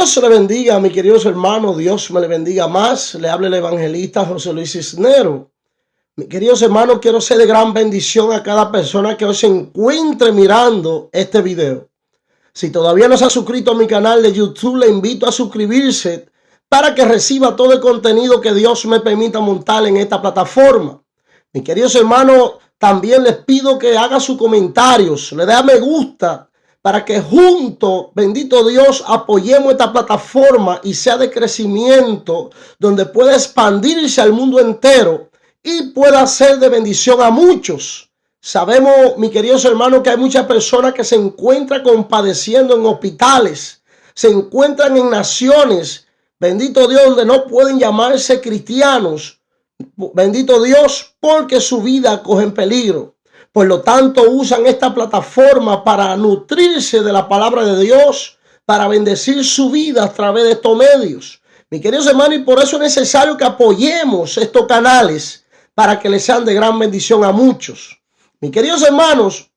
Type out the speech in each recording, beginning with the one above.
Dios le bendiga, mi queridos hermanos. Dios me le bendiga más. Le habla el evangelista José Luis Cisneros. Mis queridos hermanos, quiero ser de gran bendición a cada persona que hoy se encuentre mirando este video. Si todavía no se ha suscrito a mi canal de YouTube, le invito a suscribirse para que reciba todo el contenido que Dios me permita montar en esta plataforma. Mis queridos hermanos, también les pido que haga sus comentarios, le dé a me gusta, para que juntos, bendito Dios, apoyemos esta plataforma y sea de crecimiento, donde pueda expandirse al mundo entero y pueda ser de bendición a muchos. Sabemos, mis queridos hermanos, que hay muchas personas que se encuentran compadeciendo en hospitales, se encuentran en naciones, bendito Dios, donde no pueden llamarse cristianos, bendito Dios, porque su vida coge en peligro. Por lo tanto, usan esta plataforma para nutrirse de la palabra de Dios, para bendecir su vida a través de estos medios. Mis queridos hermanos, y por eso es necesario que apoyemos estos canales para que les sean de gran bendición a muchos. Mis queridos hermanos,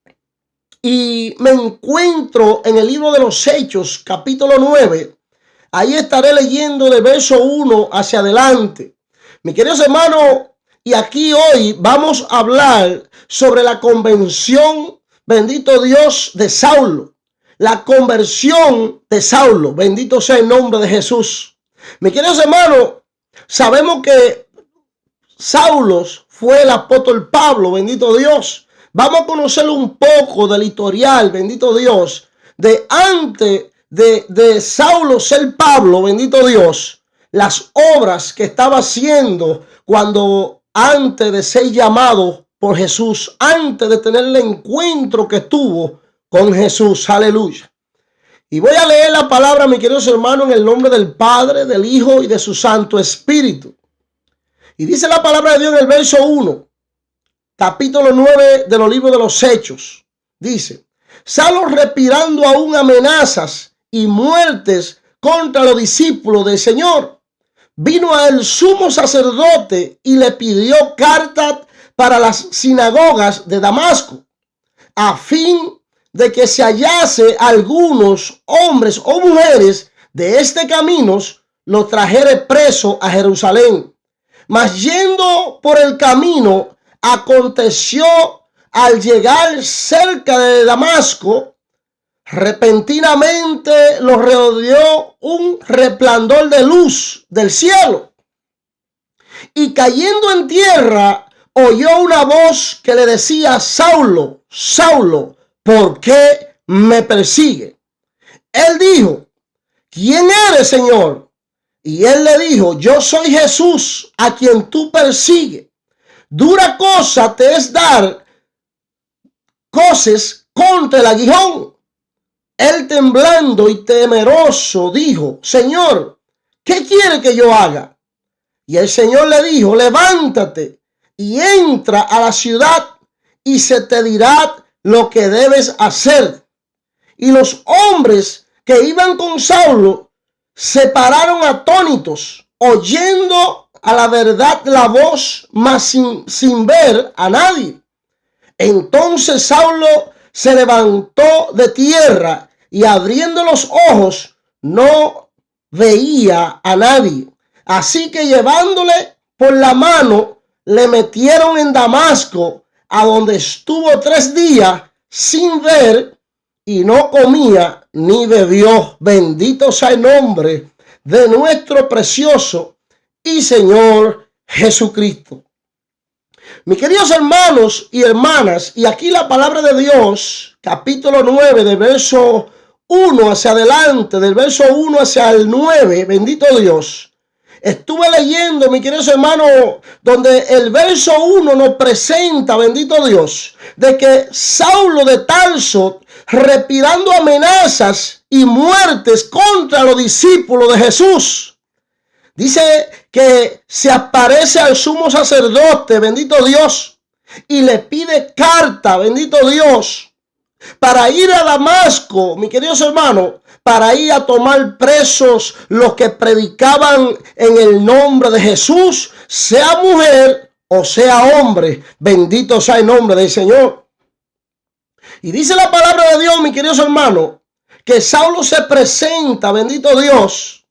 y me encuentro en el libro de los Hechos, capítulo 9. Ahí estaré leyendo del verso 1 hacia adelante. Mis queridos hermanos, y aquí hoy vamos a hablar sobre la conversión, bendito Dios, de Saulo. La conversión de Saulo, bendito sea el nombre de Jesús. Mis queridos hermanos, sabemos que Saulo fue el apóstol Pablo, bendito Dios. Vamos a conocer un poco del historial, bendito Dios, de antes de Saulo ser Pablo, bendito Dios, las obras que estaba haciendo antes de ser llamado por Jesús, antes de tener el encuentro que tuvo con Jesús. Aleluya. Y voy a leer la palabra, mis queridos hermanos, en el nombre del Padre, del Hijo y de su Santo Espíritu. Y dice la palabra de Dios en el verso 1, capítulo 9 de los libros de los Hechos. Dice: Saulo, respirando aún amenazas y muertes contra los discípulos del Señor, vino al sumo sacerdote y le pidió cartas para las sinagogas de Damasco, a fin de que se hallase algunos hombres o mujeres de este camino, los trajere preso a Jerusalén. Mas yendo por el camino, aconteció al llegar cerca de Damasco, repentinamente lo rodeó un resplandor de luz del cielo, y cayendo en tierra oyó una voz que le decía: Saulo, Saulo, ¿por qué me persigue? Él dijo: ¿quién eres, Señor? Y él le dijo: yo soy Jesús, a quien tú persigues. Dura cosa te es dar coces contra el aguijón. Él, temblando y temeroso, dijo: Señor, ¿qué quiere que yo haga? Y el Señor le dijo: levántate y entra a la ciudad, y se te dirá lo que debes hacer. Y los hombres que iban con Saulo se pararon atónitos, oyendo a la verdad la voz, mas sin ver a nadie. Entonces Saulo se levantó de tierra y, abriendo los ojos, no veía a nadie. Así que, llevándole por la mano, le metieron en Damasco, a donde estuvo 3 días sin ver, y no comía ni bebió. Bendito sea el nombre de nuestro precioso y Señor Jesucristo. Mis queridos hermanos y hermanas, y aquí la palabra de Dios, capítulo 9, del verso 1 hacia adelante, del verso 1 hacia el 9, bendito Dios. Estuve leyendo, mis queridos hermanos, donde el verso 1 nos presenta, bendito Dios, de que Saulo de Tarso, respirando amenazas y muertes contra los discípulos de Jesús, dice que se aparece al sumo sacerdote, bendito Dios, y le pide carta, bendito Dios, para ir a Damasco, mis queridos hermanos, para ir a tomar presos los que predicaban en el nombre de Jesús, sea mujer o sea hombre. Bendito sea el nombre del Señor. Y dice la palabra de Dios, mis queridos hermanos, que Saulo se presenta, bendito Dios,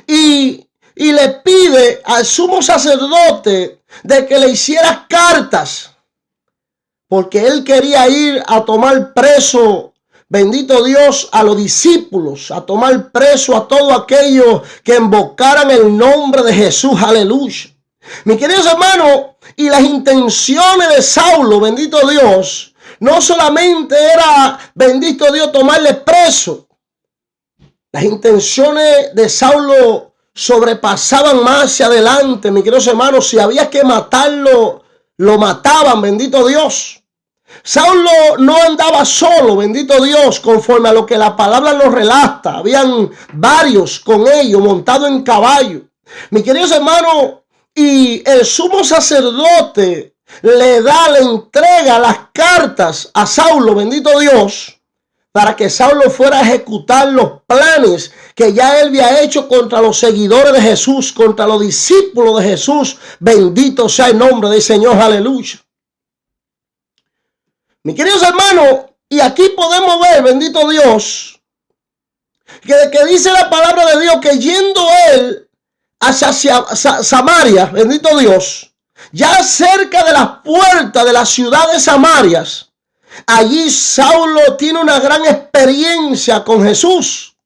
y le pide al sumo sacerdote de que le hiciera cartas, porque él quería ir a tomar preso, bendito Dios, a los discípulos, a tomar preso a todos aquellos que invocaran el nombre de Jesús, aleluya. Mis queridos hermanos, y las intenciones de Saulo, bendito Dios, no solamente era, bendito Dios, tomarle preso. Las intenciones de Saulo sobrepasaban más hacia adelante, mis queridos hermanos. Si había que matarlo, lo mataban, bendito Dios. Saulo no andaba solo, bendito Dios, conforme a lo que la palabra nos relata. Habían varios con ellos, montados en caballo. Mis queridos hermanos, y el sumo sacerdote le entrega las cartas a Saulo, bendito Dios, para que Saulo fuera a ejecutar los planes que ya él había hecho contra los seguidores de Jesús, contra los discípulos de Jesús. Bendito sea el nombre del Señor, aleluya. Mis queridos hermanos, y aquí podemos ver, bendito Dios, que dice la palabra de Dios que yendo él hacia Samaria, bendito Dios, ya cerca de las puertas de la ciudad de Samaria, allí Saulo tiene una gran experiencia con Jesús.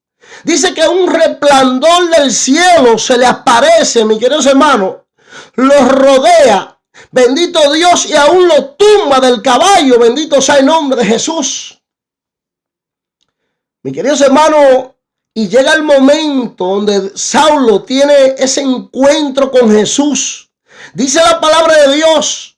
Dice que un resplandor del cielo se le aparece, mis queridos hermanos, los rodea. Bendito Dios, y aún lo tumba del caballo. Bendito sea el nombre de Jesús. Mis queridos hermanos, y llega el momento donde Saulo tiene ese encuentro con Jesús. Dice la palabra de Dios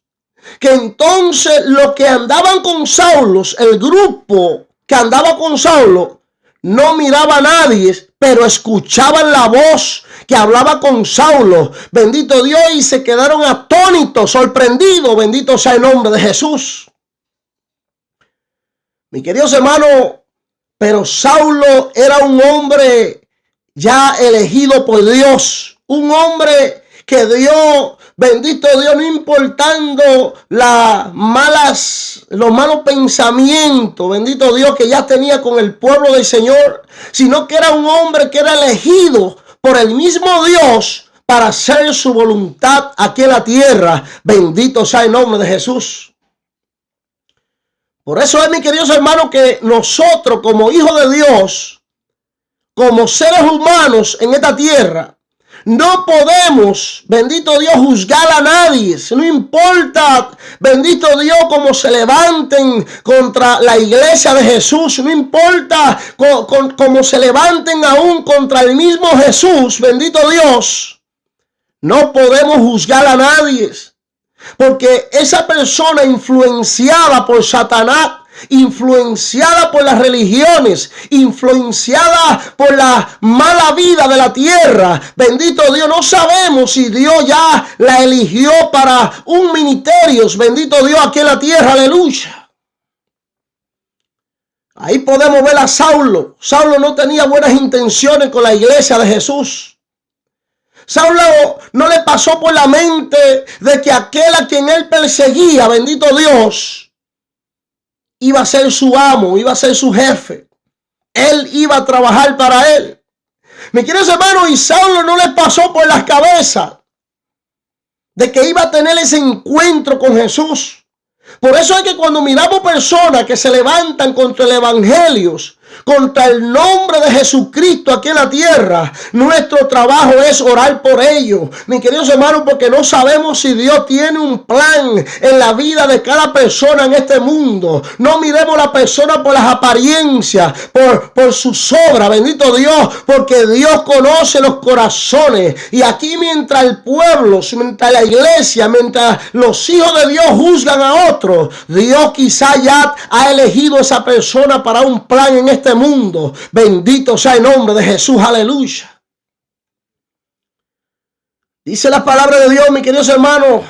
que entonces los que andaban con Saulo, el grupo que andaba con Saulo, no miraba a nadie, pero escuchaban la voz que hablaba con Saulo, bendito Dios, y se quedaron atónitos, sorprendidos, bendito sea el nombre de Jesús. Mis queridos hermanos, pero Saulo era un hombre ya elegido por Dios, un hombre que Dios, bendito Dios, no importando los malos pensamientos, bendito Dios, que ya tenía con el pueblo del Señor, sino que era un hombre que era elegido por el mismo Dios para hacer su voluntad aquí en la tierra. Bendito sea el nombre de Jesús. Por eso es, mis queridos hermanos, que nosotros como hijos de Dios, como seres humanos en esta tierra, no podemos, bendito Dios, juzgar a nadie. No importa, bendito Dios, cómo se levanten contra la iglesia de Jesús. No importa cómo se levanten aún contra el mismo Jesús, bendito Dios. No podemos juzgar a nadie. Porque esa persona influenciada por Satanás, influenciada por las religiones, influenciada por la mala vida de la tierra, bendito Dios, no sabemos si Dios ya la eligió para un ministerio, bendito Dios, aquí en la tierra, aleluya. Ahí podemos ver a Saulo. Saulo no tenía buenas intenciones con la iglesia de Jesús. Saulo no le pasó por la mente de que aquel a quien él perseguía, bendito Dios, iba a ser su amo, iba a ser su jefe. Él iba a trabajar para él. Mis queridos hermanos, y Saulo no le pasó por la cabeza de que iba a tener ese encuentro con Jesús. Por eso es que cuando miramos personas que se levantan contra el evangelio, contra el nombre de Jesucristo aquí en la tierra, nuestro trabajo es orar por ellos, mis queridos hermanos, porque no sabemos si Dios tiene un plan en la vida de cada persona en este mundo. No miremos a la persona por las apariencias, por sus obras, bendito Dios, porque Dios conoce los corazones. Y aquí mientras el pueblo, mientras la iglesia, mientras los hijos de Dios juzgan a otros, Dios quizá ya ha elegido a esa persona para un plan en este mundo. Bendito sea el nombre de Jesús, aleluya. Dice la palabra de Dios, mis queridos hermanos,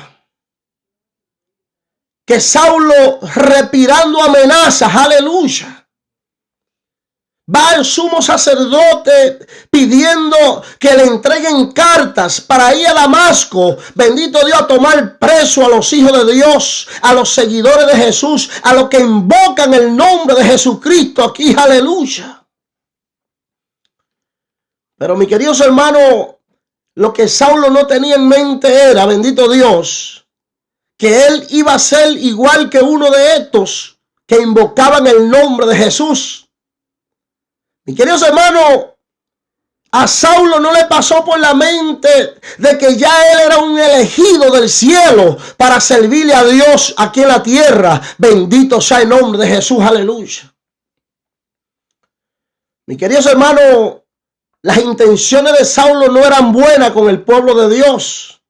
que Saulo, respirando amenazas, aleluya, va al sumo sacerdote pidiendo que le entreguen cartas para ir a Damasco, bendito Dios, a tomar preso a los hijos de Dios, a los seguidores de Jesús, a los que invocan el nombre de Jesucristo aquí, aleluya. Pero mi queridos hermanos, lo que Saulo no tenía en mente era, bendito Dios, que él iba a ser igual que uno de estos que invocaban el nombre de Jesús. Mi queridos hermanos, a Saulo no le pasó por la mente de que ya él era un elegido del cielo para servirle a Dios aquí en la tierra. Bendito sea el nombre de Jesús, aleluya. Mi queridos hermanos, las intenciones de Saulo no eran buenas con el pueblo de Dios.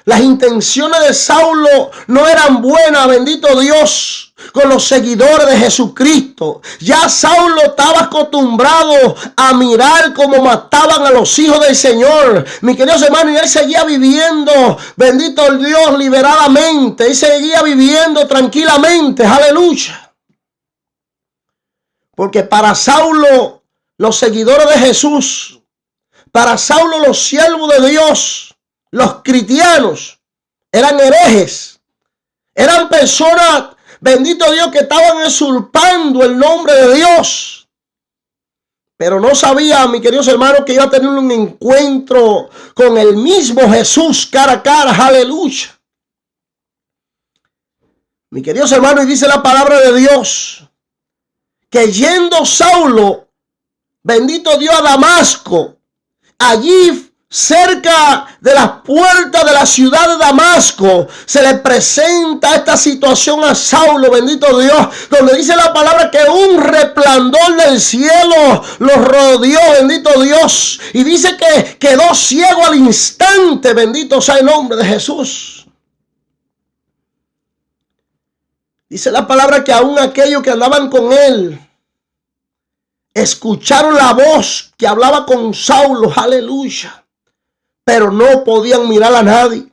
Las intenciones de Saulo no eran buenas, bendito Dios, con los seguidores de Jesucristo. Ya Saulo estaba acostumbrado a mirar cómo mataban a los hijos del Señor. Mi queridos hermanos, y él seguía viviendo, bendito el Dios, liberadamente. Él seguía viviendo tranquilamente, aleluya. Porque para Saulo, los seguidores de Jesús, para Saulo, los siervos de Dios, los cristianos, eran herejes, eran personas, bendito Dios, que estaban usurpando el nombre de Dios. Pero no sabía, mi queridos hermanos, que iba a tener un encuentro con el mismo Jesús cara a cara, aleluya. Mi queridos hermanos, y dice la palabra de Dios, que yendo Saulo, bendito Dios, a Damasco, allí cerca de las puertas de la ciudad de Damasco, se le presenta esta situación a Saulo, bendito Dios, donde dice la palabra que un resplandor del cielo lo rodeó, bendito Dios, y dice que quedó ciego al instante, bendito sea el nombre de Jesús. Dice la palabra que aún aquellos que andaban con él escucharon la voz que hablaba con Saulo, aleluya, pero no podían mirar a nadie.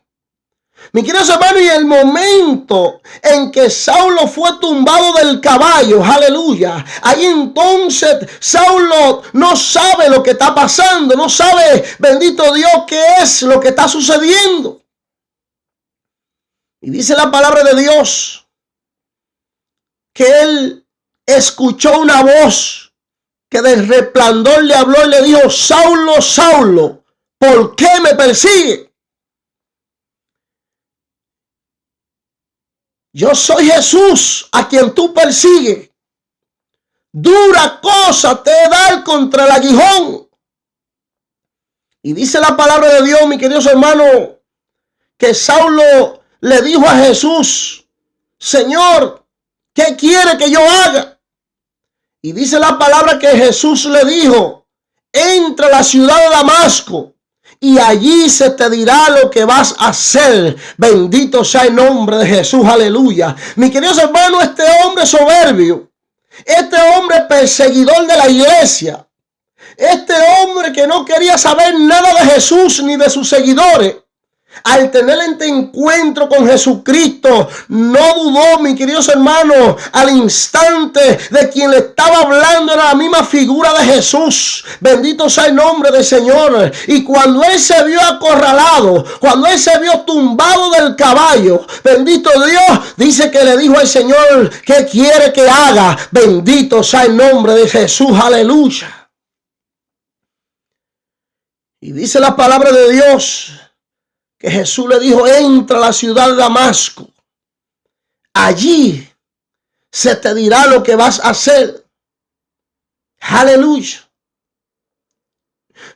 Mi queridos hermanos, y el momento en que Saulo fue tumbado del caballo, aleluya, ahí entonces Saulo no sabe lo que está pasando, no sabe, bendito Dios, qué es lo que está sucediendo. Y dice la palabra de Dios que él escuchó una voz que del resplandor le habló y le dijo: Saulo, Saulo, ¿por qué me persigue? Yo soy Jesús a quien tú persigues. Dura cosa te he dar contra el aguijón. Y dice la palabra de Dios, mi queridos hermanos, que Saulo le dijo a Jesús: Señor, ¿qué quiere que yo haga? Y dice la palabra que Jesús le dijo: entra a la ciudad de Damasco y allí se te dirá lo que vas a hacer. Bendito sea el nombre de Jesús, aleluya. Mi queridos hermanos, este hombre soberbio, este hombre perseguidor de la iglesia, este hombre que no quería saber nada de Jesús ni de sus seguidores, al tener este encuentro con Jesucristo, no dudó, mis queridos hermanos, al instante de quien le estaba hablando era la misma figura de Jesús. Bendito sea el nombre del Señor. Y cuando él se vio acorralado, cuando él se vio tumbado del caballo, bendito Dios, dice que le dijo al Señor: ¿qué quiere que haga? Bendito sea el nombre de Jesús, aleluya. Y dice la palabra de Dios que Jesús le dijo: entra a la ciudad de Damasco. Allí se te dirá lo que vas a hacer. Aleluya.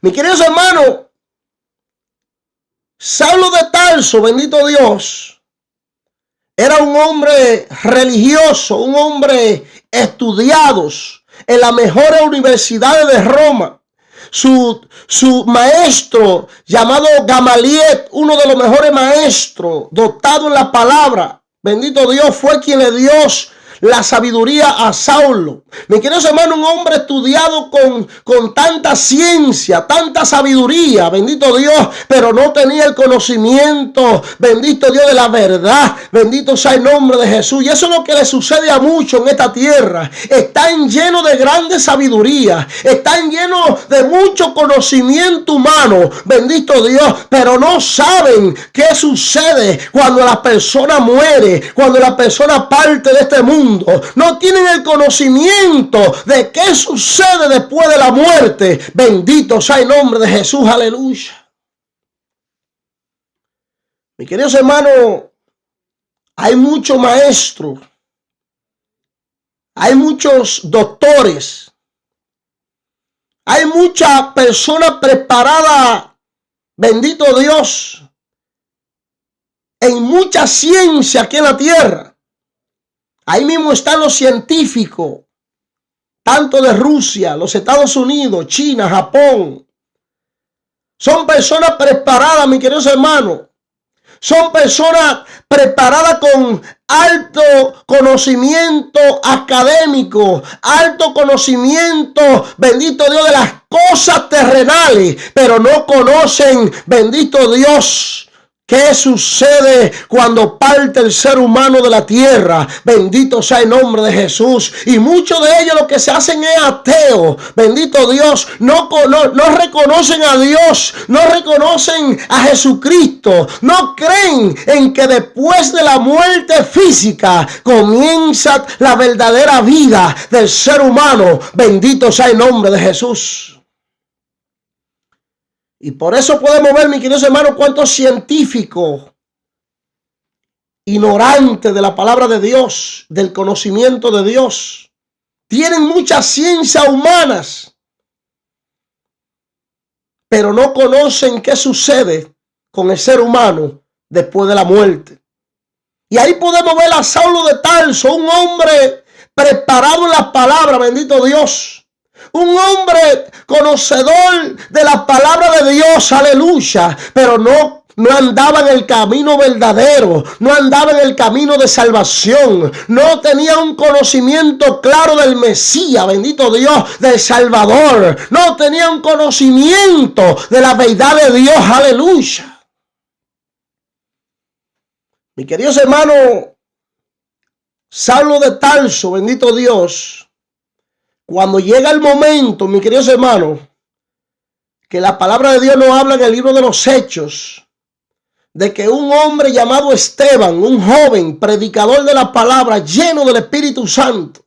Mis queridos hermanos, Saulo de Tarso, bendito Dios, era un hombre religioso, un hombre estudiado en las mejores universidades de Roma. Su maestro, llamado Gamaliel, uno de los mejores maestros, dotado en la palabra, bendito Dios, fue quien le dio la sabiduría a Saulo. Mi querido hermano, un hombre estudiado con tanta ciencia, tanta sabiduría, bendito Dios, pero no tenía el conocimiento, bendito Dios, de la verdad. Bendito sea el nombre de Jesús. Y eso es lo que le sucede a muchos en esta tierra. Están llenos de grande sabiduría, están llenos de mucho conocimiento humano, bendito Dios, pero no saben qué sucede cuando la persona muere, cuando la persona parte de este mundo. No tienen el conocimiento de qué sucede después de la muerte. Bendito sea el nombre de Jesús, aleluya. Mis queridos hermanos, hay muchos maestros, hay muchos doctores, hay muchas personas preparadas, bendito Dios, en mucha ciencia aquí en la tierra. Ahí mismo están los científicos, tanto de Rusia, los Estados Unidos, China, Japón. Son personas preparadas, mis queridos hermanos. Son personas preparadas con alto conocimiento académico, alto conocimiento, bendito Dios, de las cosas terrenales, pero no conocen, bendito Dios, ¿qué sucede cuando parte el ser humano de la tierra? Bendito sea el nombre de Jesús. Y muchos de ellos lo que se hacen es ateo. Bendito Dios. No reconocen a Dios. No reconocen a Jesucristo. No creen en que después de la muerte física comienza la verdadera vida del ser humano. Bendito sea el nombre de Jesús. Y por eso podemos ver, mis queridos hermanos, cuántos científicos ignorantes de la palabra de Dios, del conocimiento de Dios, tienen muchas ciencias humanas, pero no conocen qué sucede con el ser humano después de la muerte. Y ahí podemos ver a Saulo de Tarso, un hombre preparado en la palabra, bendito Dios. Un hombre conocedor de la palabra de Dios, aleluya, pero no andaba en el camino verdadero, no andaba en el camino de salvación, no tenía un conocimiento claro del Mesías, bendito Dios, del Salvador, no tenía un conocimiento de la verdad de Dios, aleluya. Mi queridos hermanos, Saulo de Tarso, bendito Dios, cuando llega el momento, mis queridos hermanos, que la palabra de Dios nos habla en el libro de los Hechos, de que un hombre llamado Esteban, un joven predicador de la palabra, lleno del Espíritu Santo,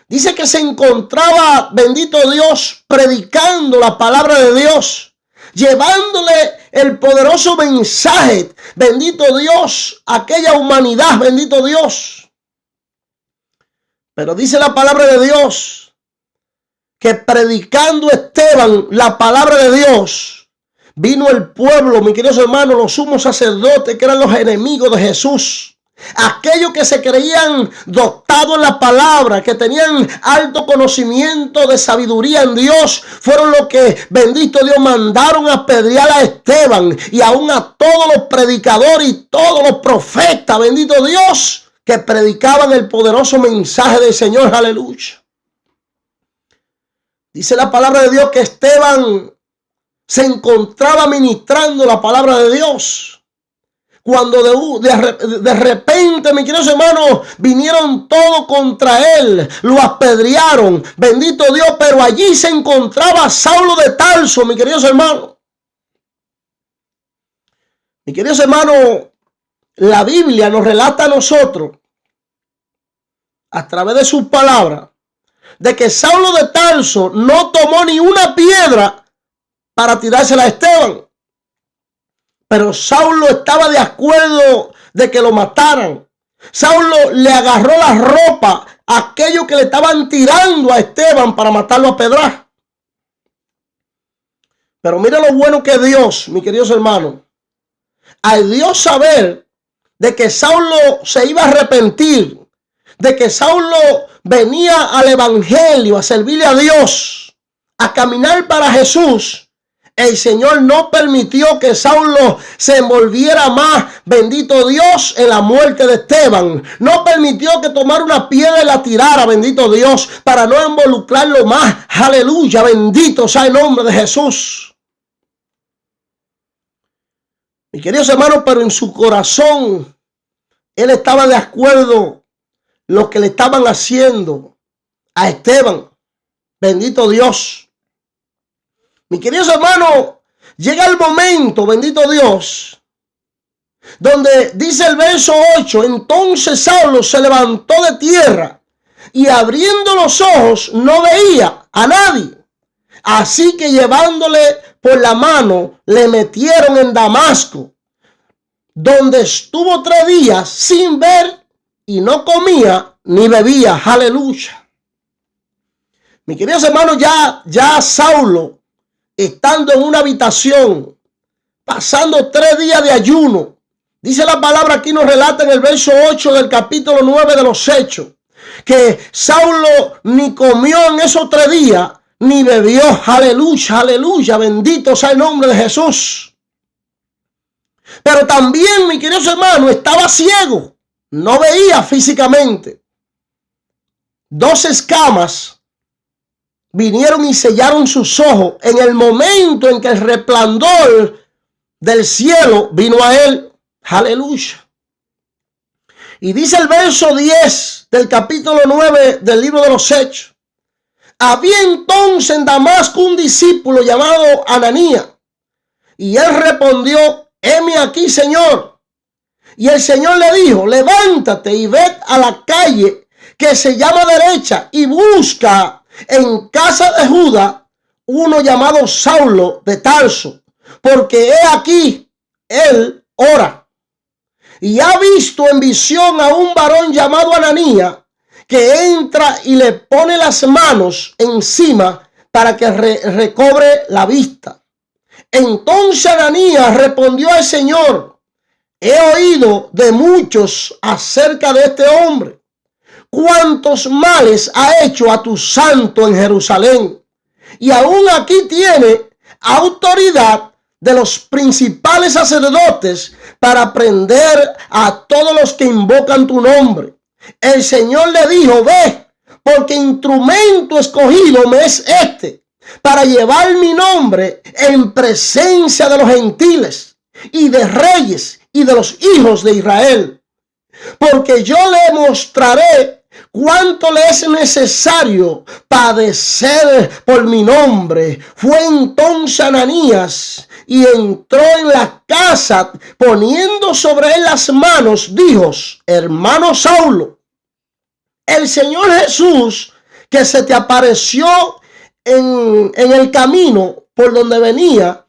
dice que se encontraba, bendito Dios, predicando la palabra de Dios, llevándole el poderoso mensaje, bendito Dios, a aquella humanidad, bendito Dios. Pero dice la palabra de Dios que predicando Esteban la palabra de Dios, vino el pueblo, mis queridos hermanos, los sumos sacerdotes, que eran los enemigos de Jesús. Aquellos que se creían dotados en la palabra, que tenían alto conocimiento de sabiduría en Dios, fueron los que, bendito Dios, mandaron a apedrear a Esteban y aún a todos los predicadores y todos los profetas, bendito Dios, que predicaban el poderoso mensaje del Señor, aleluya. Dice la palabra de Dios que Esteban se encontraba ministrando la palabra de Dios, cuando de repente, mis queridos hermanos, vinieron todos contra él, lo apedrearon, bendito Dios, pero allí se encontraba Saulo de Tarso, mis queridos hermanos. Mis queridos hermanos, la Biblia nos relata a nosotros, a través de sus palabras, de que Saulo de Tarso no tomó ni una piedra para tirársela a Esteban. Pero Saulo estaba de acuerdo de que lo mataran. Saulo le agarró la ropa a aquellos que le estaban tirando a Esteban para matarlo a pedradas. Pero mira lo bueno que Dios, mis queridos hermanos, al Dios saber de que Saulo se iba a arrepentir, de que Saulo venía al evangelio, a servirle a Dios, a caminar para Jesús, El Señor no permitió que Saulo se envolviera más, bendito Dios, en la muerte de Esteban. No permitió que tomara una piedra y la tirara, bendito Dios, para no involucrarlo más. Aleluya, bendito sea el nombre de Jesús. Mis queridos hermanos, pero en su corazón, él estaba de acuerdo lo que le estaban haciendo a Esteban. Bendito Dios. Mis queridos hermanos, llega el momento, bendito Dios, donde dice el verso 8, entonces Saulo se levantó de tierra y abriendo los ojos no veía a nadie. Así que llevándole por la mano le metieron en Damasco, donde estuvo 3 días sin ver y no comía ni bebía. Aleluya. Mis queridos hermanos, ya Saulo, estando en una habitación, pasando 3 días de ayuno. Dice la palabra, aquí nos relata en el verso 8 del capítulo 9 de los Hechos, que Saulo ni comió en esos 3 días, ni bebió. Aleluya, aleluya, bendito sea el nombre de Jesús. Pero también, mi queridos hermanos, estaba ciego, no veía físicamente. 2 escamas vinieron y sellaron sus ojos en el momento en que el resplandor del cielo vino a él. Aleluya. Y dice el verso 10 del capítulo 9 del libro de los Hechos. Había entonces en Damasco un discípulo llamado Ananías. Y él respondió, heme aquí, Señor. Y el Señor le dijo, levántate y ved a la calle que se llama derecha y busca en casa de Judá uno llamado Saulo de Tarso, porque he aquí, él ora. Y ha visto en visión a un varón llamado Ananías, que entra y le pone las manos encima para que recobre la vista. Entonces Ananías respondió al Señor, he oído de muchos acerca de este hombre, cuántos males ha hecho a tu santo en Jerusalén. Y aún aquí tiene autoridad de los principales sacerdotes para prender a todos los que invocan tu nombre. El Señor le dijo, ve, porque instrumento escogido me es este, para llevar mi nombre en presencia de los gentiles y de reyes y de los hijos de Israel. Porque yo le mostraré cuánto le es necesario padecer por mi nombre. Fue entonces Ananías y entró en la casa, poniendo sobre él las manos, dijo, hermano Saulo, el Señor Jesús que se te apareció en el camino por donde venía,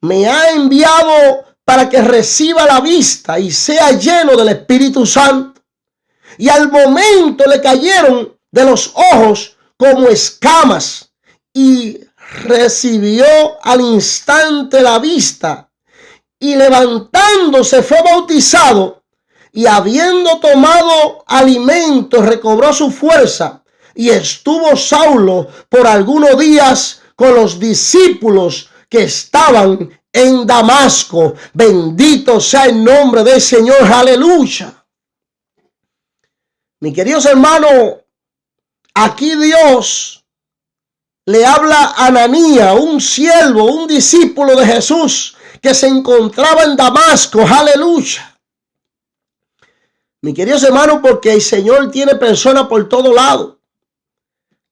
me ha enviado para que reciba la vista y sea lleno del Espíritu Santo. Y al momento le cayeron de los ojos como escamas y recibió al instante la vista y levantándose fue bautizado y habiendo tomado alimento recobró su fuerza y estuvo Saulo por algunos días con los discípulos que estaban en Damasco. Bendito sea el nombre del Señor. Aleluya. Mis queridos hermanos, aquí Dios le habla a Ananías, un siervo, un discípulo de Jesús que se encontraba en Damasco. Aleluya. Mis queridos hermanos, porque el Señor tiene personas por todo lado.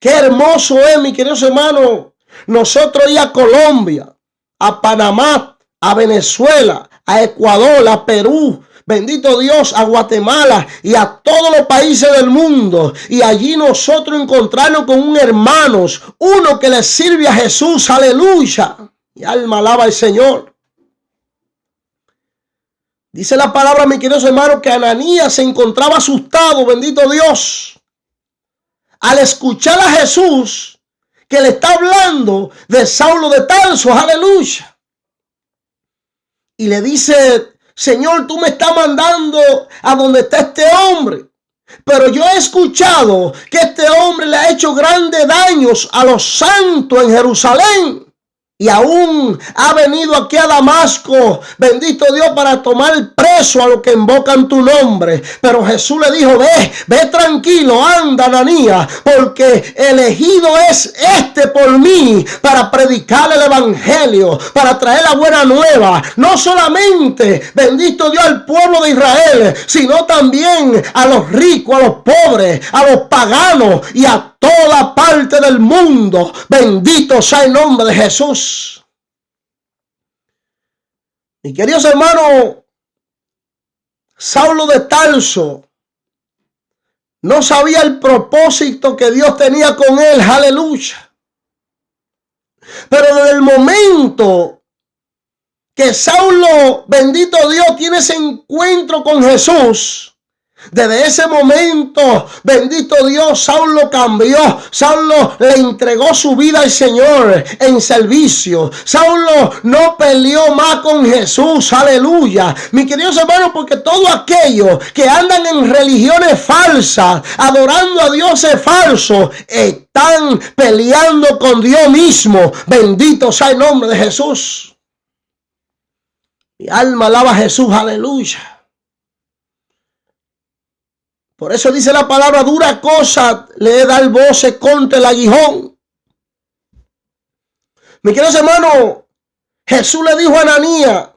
Qué hermoso es, mis queridos hermanos, nosotros ir a Colombia, a Panamá, a Venezuela, a Ecuador, a Perú, bendito Dios, a Guatemala y a todos los países del mundo. Y allí nosotros encontrarnos con un hermano, uno que le sirve a Jesús. Aleluya. Y alma alaba al Señor. Dice la palabra, mis queridos hermanos, que Ananías se encontraba asustado, bendito Dios, al escuchar a Jesús que le está hablando de Saulo de Tarso. Aleluya. Y le dice, Señor, tú me estás mandando a donde está este hombre. Pero yo he escuchado que este hombre le ha hecho grandes daños a los santos en Jerusalén. Y aún ha venido aquí a Damasco, bendito Dios, para tomar preso a los que invocan tu nombre. Pero Jesús le dijo, ve tranquilo, anda, Ananías, porque elegido es este por mí para predicar el evangelio, para traer la buena nueva. No solamente, bendito Dios, al pueblo de Israel, sino también a los ricos, a los pobres, a los paganos y a toda parte del mundo. Bendito sea el nombre de Jesús. Mis queridos hermanos, Saulo de Tarso no sabía el propósito que Dios tenía con él. Aleluya. Pero desde el momento que Saulo, bendito Dios, tiene ese encuentro con Jesús, desde ese momento, bendito Dios, Saulo cambió. Saulo le entregó su vida al Señor en servicio. Saulo no peleó más con Jesús. Aleluya. Mis queridos hermanos, porque todos aquellos que andan en religiones falsas, adorando a dioses falsos, están peleando con Dios mismo. Bendito sea el nombre de Jesús. Mi alma alaba a Jesús. Aleluya. Por eso dice la palabra, dura cosa le da el voce contra el aguijón. Mi queridos hermanos, Jesús le dijo a Ananías,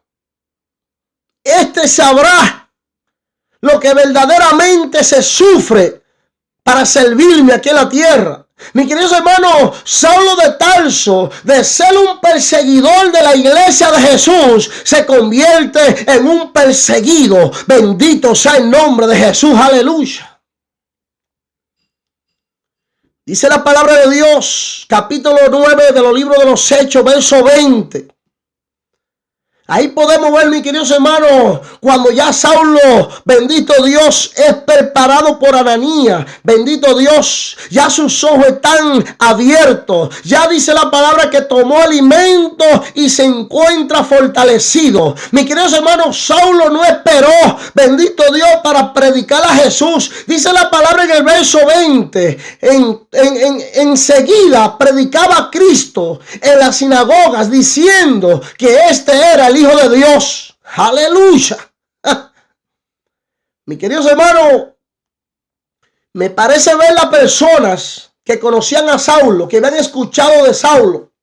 este sabrá lo que verdaderamente se sufre para servirme aquí en la tierra. Mi queridos hermanos, Saulo de Tarso, de ser un perseguidor de la iglesia de Jesús, se convierte en un perseguido. Bendito sea el nombre de Jesús. Aleluya. Dice la palabra de Dios, capítulo 9 de los libros de los Hechos, verso 20. Ahí podemos ver, mis queridos hermanos, cuando ya Saulo, bendito Dios, es preparado por Ananías. Bendito Dios, ya sus ojos están abiertos. Ya dice la palabra que tomó alimento y se encuentra fortalecido. Mis queridos hermanos, Saulo no esperó, bendito Dios, para predicar a Jesús. Dice la palabra en el verso 20. Enseguida predicaba a Cristo en las sinagogas diciendo que este era el Hijo de Dios. Aleluya. Mis queridos hermanos, me parece ver las personas que conocían a Saulo, que habían escuchado de Saulo,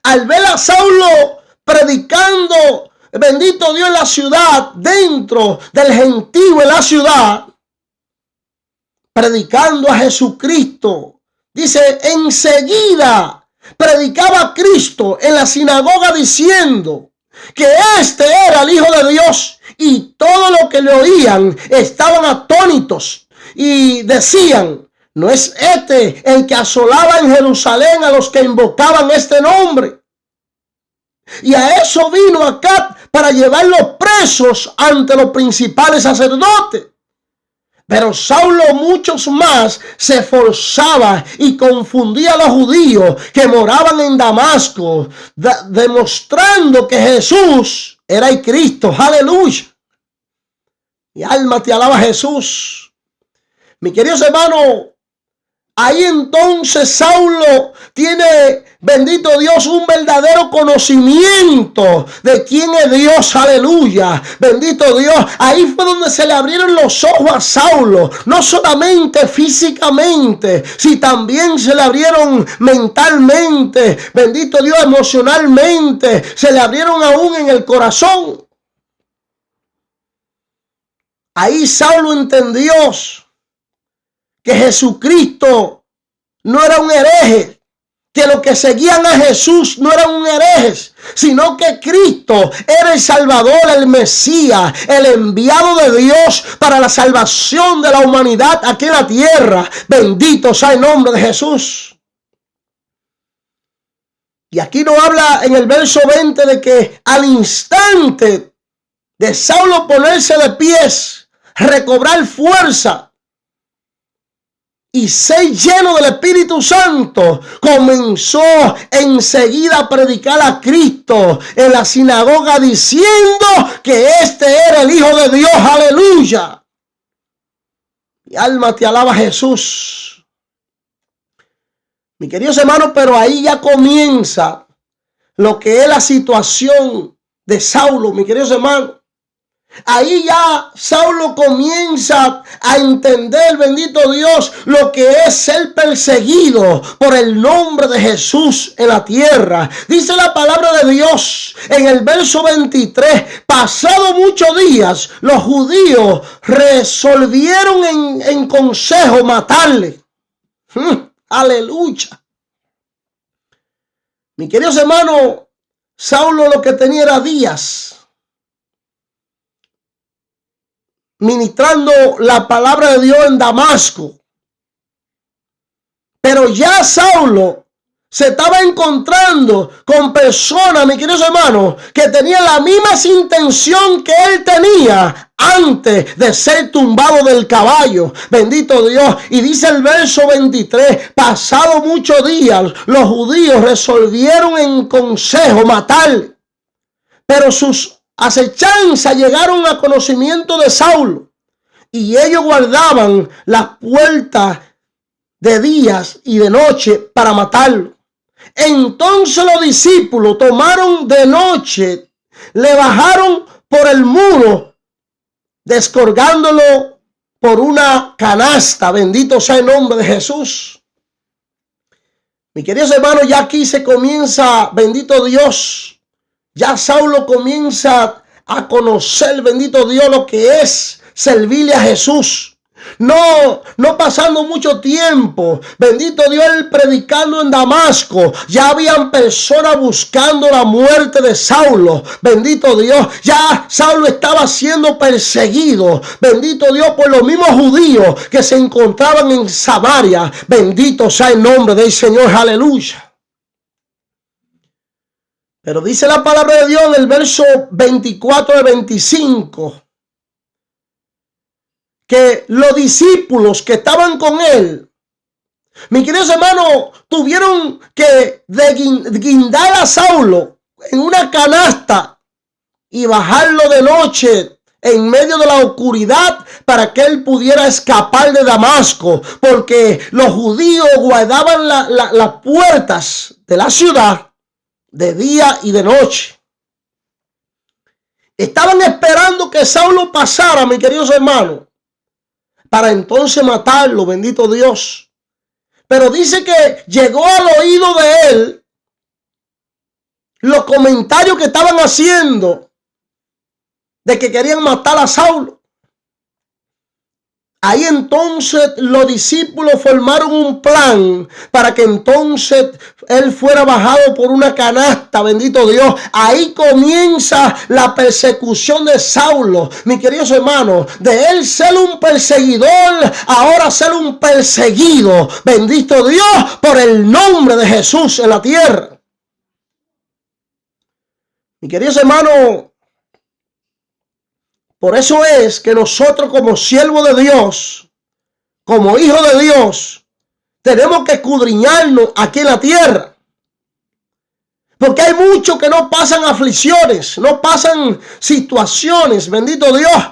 al ver a Saulo predicando, bendito Dios, en la ciudad, dentro del gentío en la ciudad, predicando a Jesucristo. Dice, enseguida predicaba a Cristo en la sinagoga diciendo que este era el Hijo de Dios, y todos los que le oían estaban atónitos y decían, ¿no es este el que asolaba en Jerusalén a los que invocaban este nombre? Y a eso vino acá, para llevarlos presos ante los principales sacerdotes. Pero Saulo muchos más se esforzaba y confundía a los judíos que moraban en Damasco, demostrando que Jesús era el Cristo. Aleluya. Mi alma te alaba, Jesús. Mis queridos hermanos, ahí entonces Saulo tiene, bendito Dios, un verdadero conocimiento de quién es Dios. Aleluya. Bendito Dios. Ahí fue donde se le abrieron los ojos a Saulo. No solamente físicamente, sino también se le abrieron mentalmente. Bendito Dios, emocionalmente. Se le abrieron aún en el corazón. Ahí Saulo entendió que Jesucristo no era un hereje, que los que seguían a Jesús no eran un herejes, sino que Cristo era el Salvador, el Mesías, el enviado de Dios para la salvación de la humanidad aquí en la tierra. Bendito sea el nombre de Jesús. Y aquí nos habla en el verso 20 de que al instante de Saulo ponerse de pies, recobrar fuerza y ser lleno del Espíritu Santo, comenzó enseguida a predicar a Cristo en la sinagoga diciendo que este era el Hijo de Dios. Aleluya. Mi alma te alaba, Jesús. Mi queridos hermanos, pero ahí ya comienza lo que es la situación de Saulo, mis queridos hermanos. Ahí ya Saulo comienza a entender, bendito Dios, lo que es ser perseguido por el nombre de Jesús en la tierra. Dice la palabra de Dios en el verso 23, pasado muchos días, los judíos resolvieron en consejo matarle. Aleluya. Mis queridos hermanos, Saulo lo que tenía era días ministrando la palabra de Dios en Damasco. Pero ya Saulo se estaba encontrando con personas, mis queridos hermanos, que tenían la misma intención que él tenía antes de ser tumbado del caballo. Bendito Dios. Y dice el verso 23, pasado muchos días, los judíos resolvieron en consejo matarle. Pero sus acechanzas llegaron a conocimiento de Saulo, y ellos guardaban las puertas de días y de noche para matarlo. Entonces los discípulos tomaron de noche, le bajaron por el muro, descolgándolo por una canasta. Bendito sea el nombre de Jesús. Mis queridos hermanos, ya aquí se comienza, bendito Dios, ya Saulo comienza a conocer, bendito Dios, lo que es servirle a Jesús. No pasando mucho tiempo, bendito Dios, él predicando en Damasco, ya habían personas buscando la muerte de Saulo. Bendito Dios, ya Saulo estaba siendo perseguido, bendito Dios, por los mismos judíos que se encontraban en Samaria. Bendito sea el nombre del Señor, aleluya. Pero dice la palabra de Dios en el verso 24 al 25, que los discípulos que estaban con él, mis queridos hermanos, tuvieron que guindar a Saulo en una canasta y bajarlo de noche en medio de la oscuridad para que él pudiera escapar de Damasco, porque los judíos guardaban las puertas de la ciudad de día y de noche. Estaban esperando que Saulo pasara, mis queridos hermanos, para entonces matarlo, bendito Dios. Pero dice que llegó al oído de él los comentarios que estaban haciendo de que querían matar a Saulo. Ahí entonces los discípulos formaron un plan para que entonces él fuera bajado por una canasta, bendito Dios. Ahí comienza la persecución de Saulo, mis queridos hermanos. De él ser un perseguidor, ahora ser un perseguido, bendito Dios, por el nombre de Jesús en la tierra. Mis queridos hermanos, por eso es que nosotros como siervos de Dios, como hijos de Dios, tenemos que escudriñarnos aquí en la tierra. Porque hay muchos que no pasan aflicciones, no pasan situaciones, bendito Dios.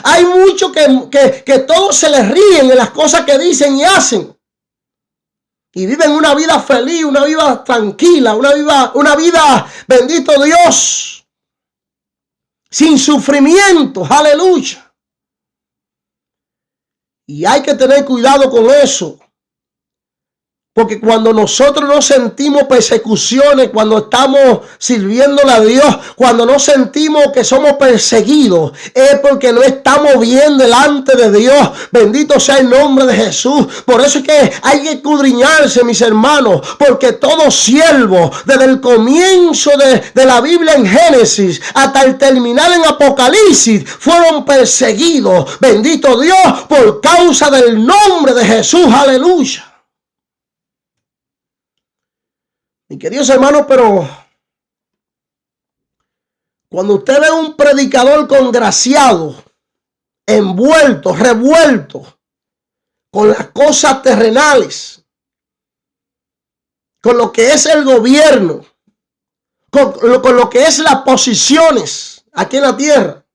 Hay muchos que todos se les ríen en las cosas que dicen y hacen. Y viven una vida feliz, una vida tranquila, una vida, bendito Dios, sin sufrimiento, aleluya. Y hay que tener cuidado con eso. Porque cuando nosotros no sentimos persecuciones, cuando estamos sirviéndole a Dios, cuando no sentimos que somos perseguidos, es porque no estamos bien delante de Dios. Bendito sea el nombre de Jesús. Por eso es que hay que escudriñarse, mis hermanos, porque todo siervo, desde el comienzo de la Biblia en Génesis hasta el terminar en Apocalipsis, fueron perseguidos. Bendito Dios, por causa del nombre de Jesús. Aleluya. Mi queridos hermanos, pero cuando usted ve un predicador congraciado, envuelto, revuelto con las cosas terrenales, con lo que es el gobierno, con lo que es las posiciones aquí en la tierra,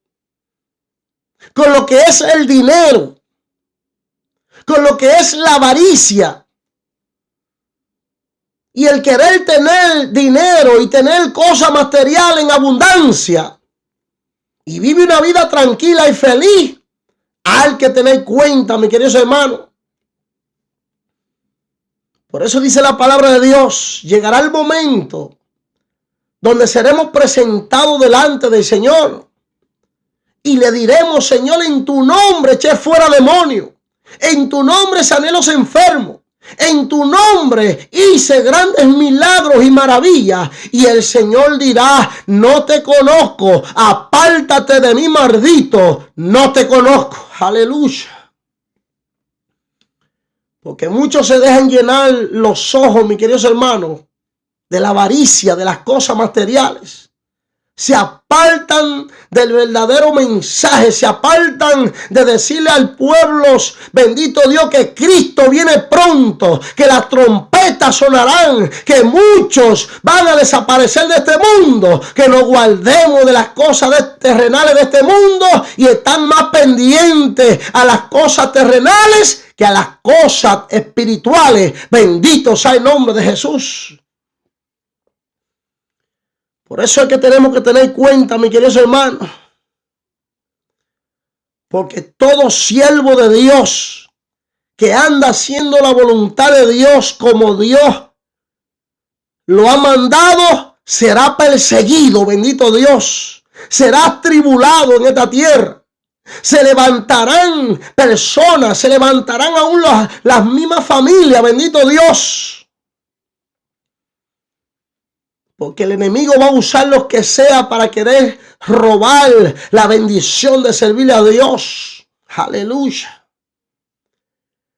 con lo que es el dinero, con lo que es la avaricia, y el querer tener dinero y tener cosas materiales en abundancia y vive una vida tranquila y feliz, hay que tener cuenta, mi queridos hermanos. Por eso dice la palabra de Dios, llegará el momento donde seremos presentados delante del Señor y le diremos: Señor, en tu nombre eché fuera demonios, en tu nombre sané los enfermos, en tu nombre hice grandes milagros y maravillas. Y el Señor dirá: no te conozco, apártate de mí, maldito, no te conozco. Aleluya. Porque muchos se dejan llenar los ojos, mis queridos hermanos, de la avaricia, de las cosas materiales. Se apartan del verdadero mensaje, se apartan de decirle al pueblo, bendito Dios, que Cristo viene pronto, que las trompetas sonarán, que muchos van a desaparecer de este mundo, que nos guardemos de las cosas terrenales de este mundo y están más pendientes a las cosas terrenales que a las cosas espirituales. Bendito sea el nombre de Jesús. Por eso es que tenemos que tener cuenta, mis queridos hermanos, porque todo siervo de Dios que anda haciendo la voluntad de Dios como Dios lo ha mandado, será perseguido, bendito Dios, será atribulado en esta tierra. Se levantarán personas, se levantarán aún las mismas familias, bendito Dios. Porque el enemigo va a usar lo que sea para querer robar la bendición de servirle a Dios. Aleluya.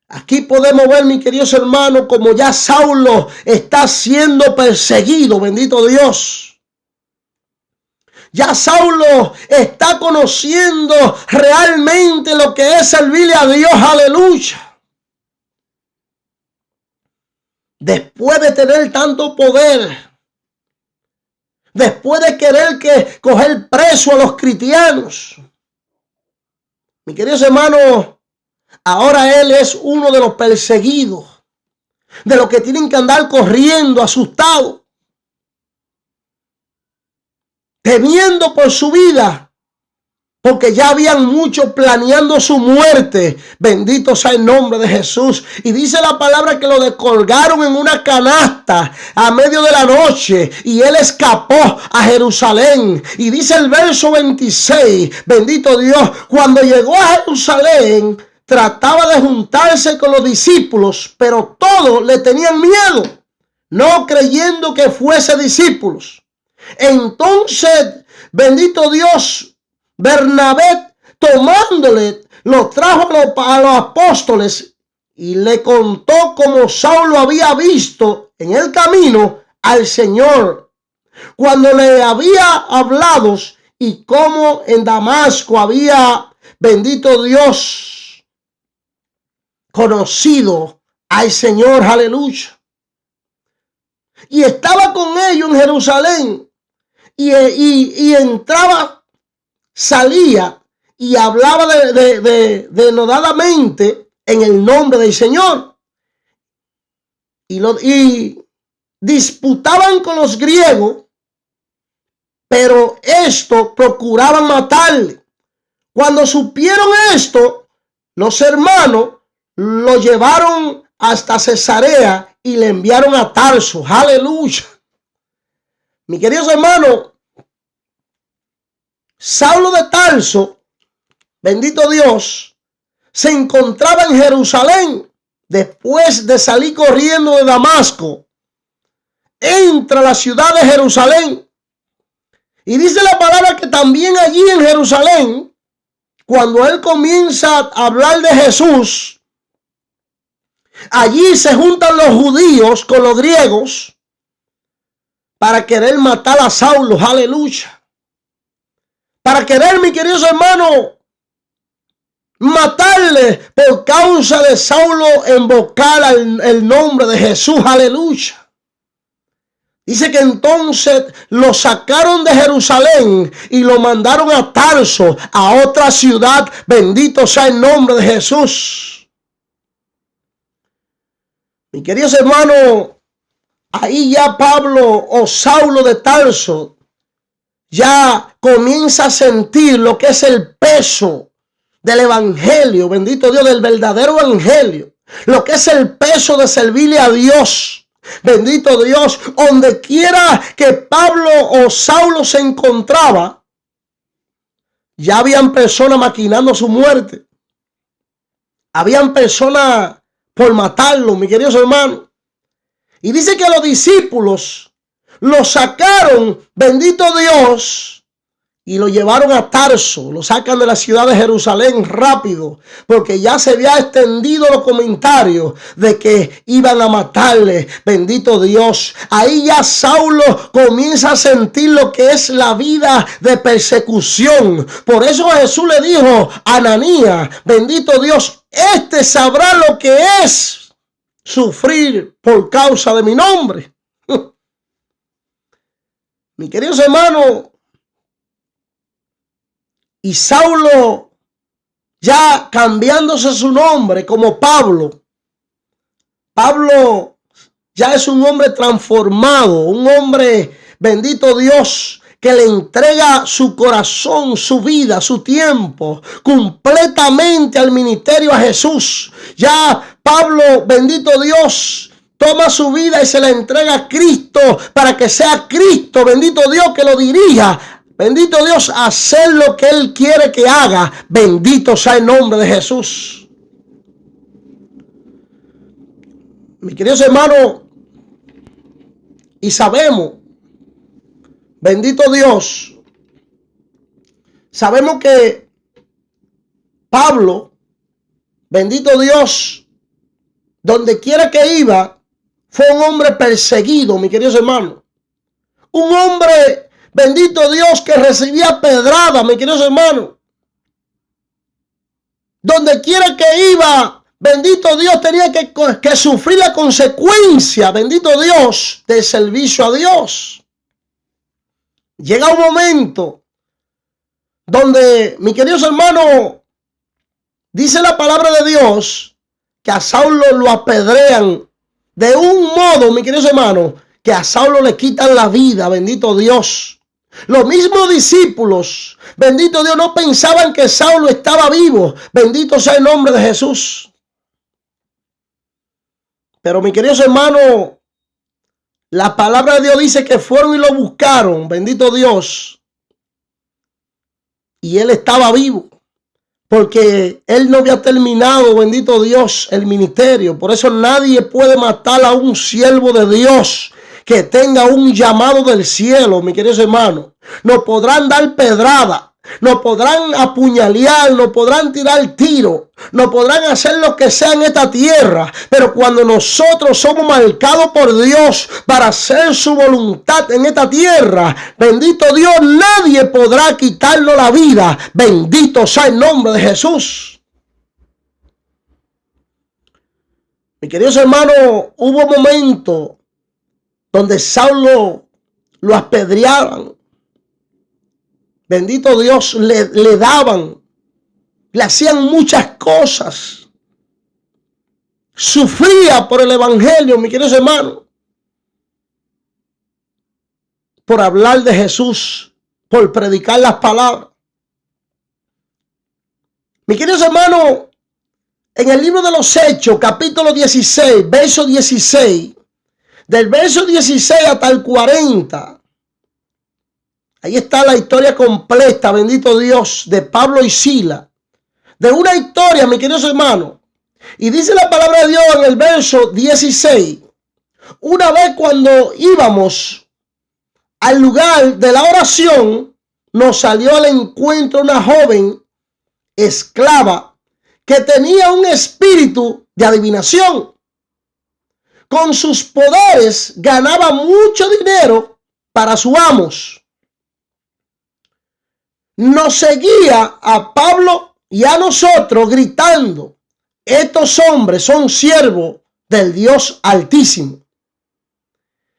Aquí podemos ver, mis queridos hermanos, como ya Saulo está siendo perseguido. Bendito Dios. Ya Saulo está conociendo realmente lo que es servirle a Dios. Aleluya. Después de tener tanto poder, después de querer coger preso a los cristianos, mis queridos hermanos, ahora él es uno de los perseguidos, de los que tienen que andar corriendo, asustados, temiendo por su vida, porque ya habían muchos planeando su muerte. Bendito sea el nombre de Jesús. Y dice la palabra que lo descolgaron en una canasta a medio de la noche y él escapó a Jerusalén. Y dice el verso 26, bendito Dios, cuando llegó a Jerusalén trataba de juntarse con los discípulos, pero todos le tenían miedo, no creyendo que fuese discípulos. Entonces, bendito Dios, Bernabé, tomándole, lo trajo a los apóstoles y le contó cómo Saulo había visto en el camino al Señor, cuando le había hablado, y cómo en Damasco había, bendito Dios, conocido al Señor. Aleluya. Y estaba con ellos en Jerusalén y entraba, salía y hablaba denodadamente en el nombre del Señor. Y disputaban con los griegos, pero estos procuraban matarle. Cuando supieron esto, los hermanos lo llevaron hasta Cesarea y le enviaron a Tarso. Aleluya. Mis queridos hermanos, Saulo de Tarso, bendito Dios, se encontraba en Jerusalén después de salir corriendo de Damasco. Entra a la ciudad de Jerusalén y dice la palabra que también allí en Jerusalén, cuando él comienza a hablar de Jesús, allí se juntan los judíos con los griegos para querer matar a Saulo. Aleluya. Para querer, mis queridos hermanos, matarle por causa de Saulo invocar el nombre de Jesús. Aleluya. Dice que entonces lo sacaron de Jerusalén y lo mandaron a Tarso, a otra ciudad. Bendito sea el nombre de Jesús. Mis queridos hermanos, ahí ya Pablo o Saulo de Tarso ya comienza a sentir lo que es el peso del evangelio, bendito Dios, del verdadero evangelio, lo que es el peso de servirle a Dios. Bendito Dios, donde quiera que Pablo o Saulo se encontraba, ya habían personas maquinando su muerte. Habían personas por matarlo, mi queridos hermanos. Y dice que los discípulos lo sacaron, bendito Dios, y lo llevaron a Tarso. Lo sacan de la ciudad de Jerusalén rápido, porque ya se había extendido los comentarios de que iban a matarle. Bendito Dios. Ahí ya Saulo comienza a sentir lo que es la vida de persecución. Por eso Jesús le dijo a Ananías, bendito Dios, este sabrá lo que es sufrir por causa de mi nombre. Mi queridos hermanos, y Saulo, ya cambiándose su nombre como Pablo. Pablo ya es un hombre transformado, un hombre, bendito Dios, que le entrega su corazón, su vida, su tiempo, completamente al ministerio a Jesús. Ya Pablo, bendito Dios, toma su vida y se la entrega a Cristo para que sea Cristo, bendito Dios, que lo dirija. Bendito Dios, hacer lo que Él quiere que haga. Bendito sea el nombre de Jesús. Mis queridos hermanos, y sabemos, bendito Dios, sabemos que Pablo, bendito Dios, donde quiera que iba, fue un hombre perseguido, mis queridos hermanos. Un hombre, bendito Dios, que recibía pedrada, mis queridos hermanos. Donde quiera que iba, bendito Dios, tenía que sufrir la consecuencia, bendito Dios, del servicio a Dios. Llega un momento donde, mis queridos hermanos, dice la palabra de Dios que a Saulo lo apedrean de un modo, mis queridos hermanos, que a Saulo le quitan la vida, bendito Dios. Los mismos discípulos, bendito Dios, no pensaban que Saulo estaba vivo. Bendito sea el nombre de Jesús. Pero mis queridos hermanos, la palabra de Dios dice que fueron y lo buscaron, bendito Dios. Y él estaba vivo, porque él no había terminado, bendito Dios, el ministerio. Por eso nadie puede matar a un siervo de Dios que tenga un llamado del cielo, mis queridos hermanos. Nos podrán dar pedrada, nos podrán apuñalear, nos podrán tirar tiro, nos podrán hacer lo que sea en esta tierra, pero cuando nosotros somos marcados por Dios para hacer su voluntad en esta tierra, bendito Dios, nadie podrá quitarnos la vida. Bendito sea el nombre de Jesús. Mis queridos hermanos, hubo momentos donde Saulo lo apedreaban. Bendito Dios, le daban, le hacían muchas cosas. Sufría por el evangelio, mis queridos hermanos, por hablar de Jesús, por predicar las palabras. Mis queridos hermanos, en el libro de los Hechos, capítulo 16, verso 16, del verso 16 hasta el 40, ahí está la historia completa, bendito Dios, de Pablo y Silas. De una historia, mis queridos hermanos. Y dice la palabra de Dios en el verso 16. Una vez cuando íbamos al lugar de la oración, nos salió al encuentro una joven esclava que tenía un espíritu de adivinación. Con sus poderes ganaba mucho dinero para sus amos. Nos seguía a Pablo y a nosotros gritando: estos hombres son siervos del Dios Altísimo.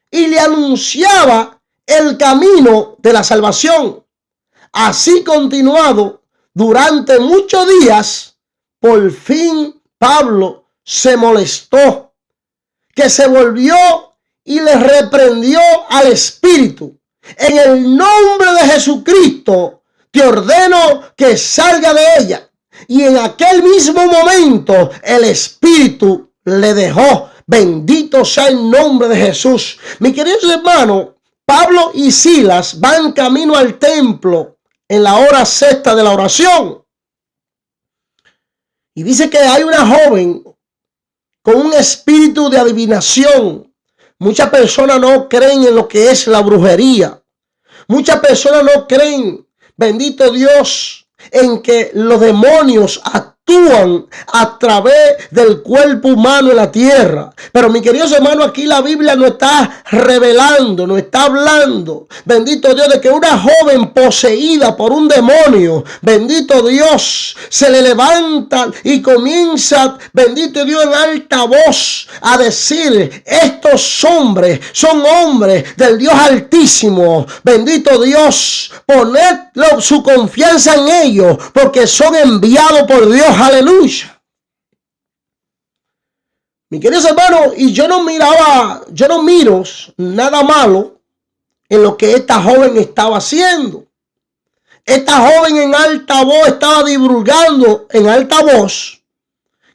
Y le anunciaba el camino de la salvación. Así continuado durante muchos días, por fin Pablo se molestó, que se volvió y le reprendió al espíritu: en el nombre de Jesucristo te ordeno que salga de ella. Y en aquel mismo momento el espíritu le dejó. Bendito sea el nombre de Jesús. Mi queridos hermanos, Pablo y Silas van camino al templo en la hora sexta de la oración. Y dice que hay una joven con un espíritu de adivinación. Muchas personas no creen en lo que es la brujería. Muchas personas no creen, bendito Dios, en que los demonios actúan a través del cuerpo humano en la tierra. Pero mi queridos hermanos, aquí la Biblia nos está revelando, nos está hablando, bendito Dios, de que una joven poseída por un demonio, bendito Dios, se le levanta y comienza, bendito Dios, en alta voz a decir: estos hombres son hombres del Dios Altísimo, bendito Dios, poned su confianza en ellos porque son enviados por Dios. Aleluya. Mi queridos hermanos, y yo no miro nada malo en lo que esta joven estaba haciendo. Esta joven en alta voz estaba divulgando en alta voz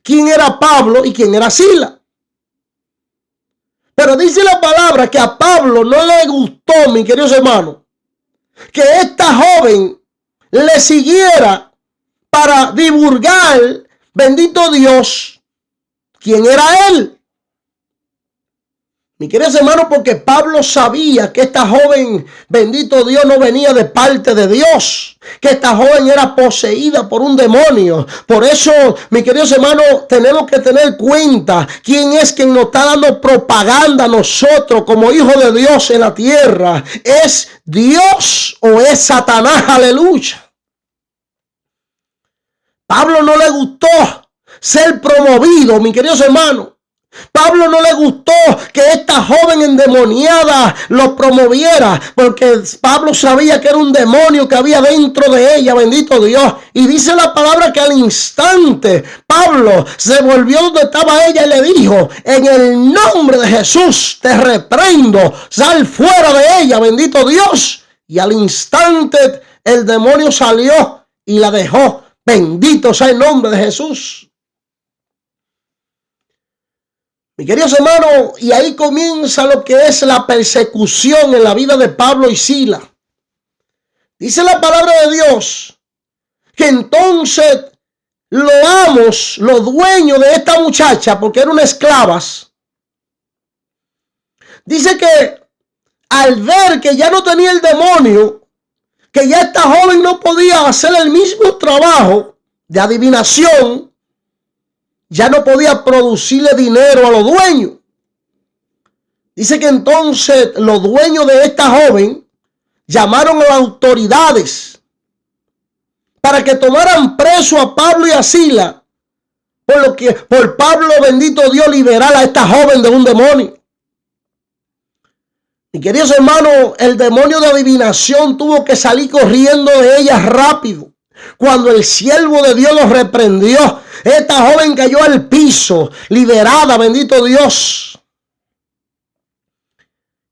quién era Pablo y quién era Silas. Pero dice la palabra que a Pablo no le gustó, mi queridos hermanos, que esta joven le siguiera para divulgar, bendito Dios, quién era él. Mi queridos hermanos, porque Pablo sabía que esta joven, bendito Dios, no venía de parte de Dios, que esta joven era poseída por un demonio. Por eso, mi queridos hermanos, tenemos que tener cuenta quién es quien nos está dando propaganda a nosotros como hijos de Dios en la tierra. ¿Es Dios o es Satanás? Aleluya. Pablo no le gustó ser promovido, mis queridos hermanos. Pablo no le gustó que esta joven endemoniada lo promoviera, porque Pablo sabía que era un demonio que había dentro de ella, bendito Dios. Y dice la palabra que al instante Pablo se volvió donde estaba ella y le dijo: en el nombre de Jesús te reprendo, sal fuera de ella, bendito Dios. Y al instante el demonio salió y la dejó. Bendito sea el nombre de Jesús. Mi queridos hermanos, y ahí comienza lo que es la persecución en la vida de Pablo y Silas. Dice la palabra de Dios que entonces los dueños de esta muchacha, porque eran esclavas, dice que al ver que ya no tenía el demonio, que ya esta joven no podía hacer el mismo trabajo de adivinación, ya no podía producirle dinero a los dueños. Dice que entonces los dueños de esta joven llamaron a las autoridades para que tomaran preso a Pablo y a Silas, por Pablo, bendito Dios, liberar a esta joven de un demonio. Mi queridos hermanos, el demonio de adivinación tuvo que salir corriendo de ella rápido. Cuando el siervo de Dios los reprendió, esta joven cayó al piso, liberada, bendito Dios.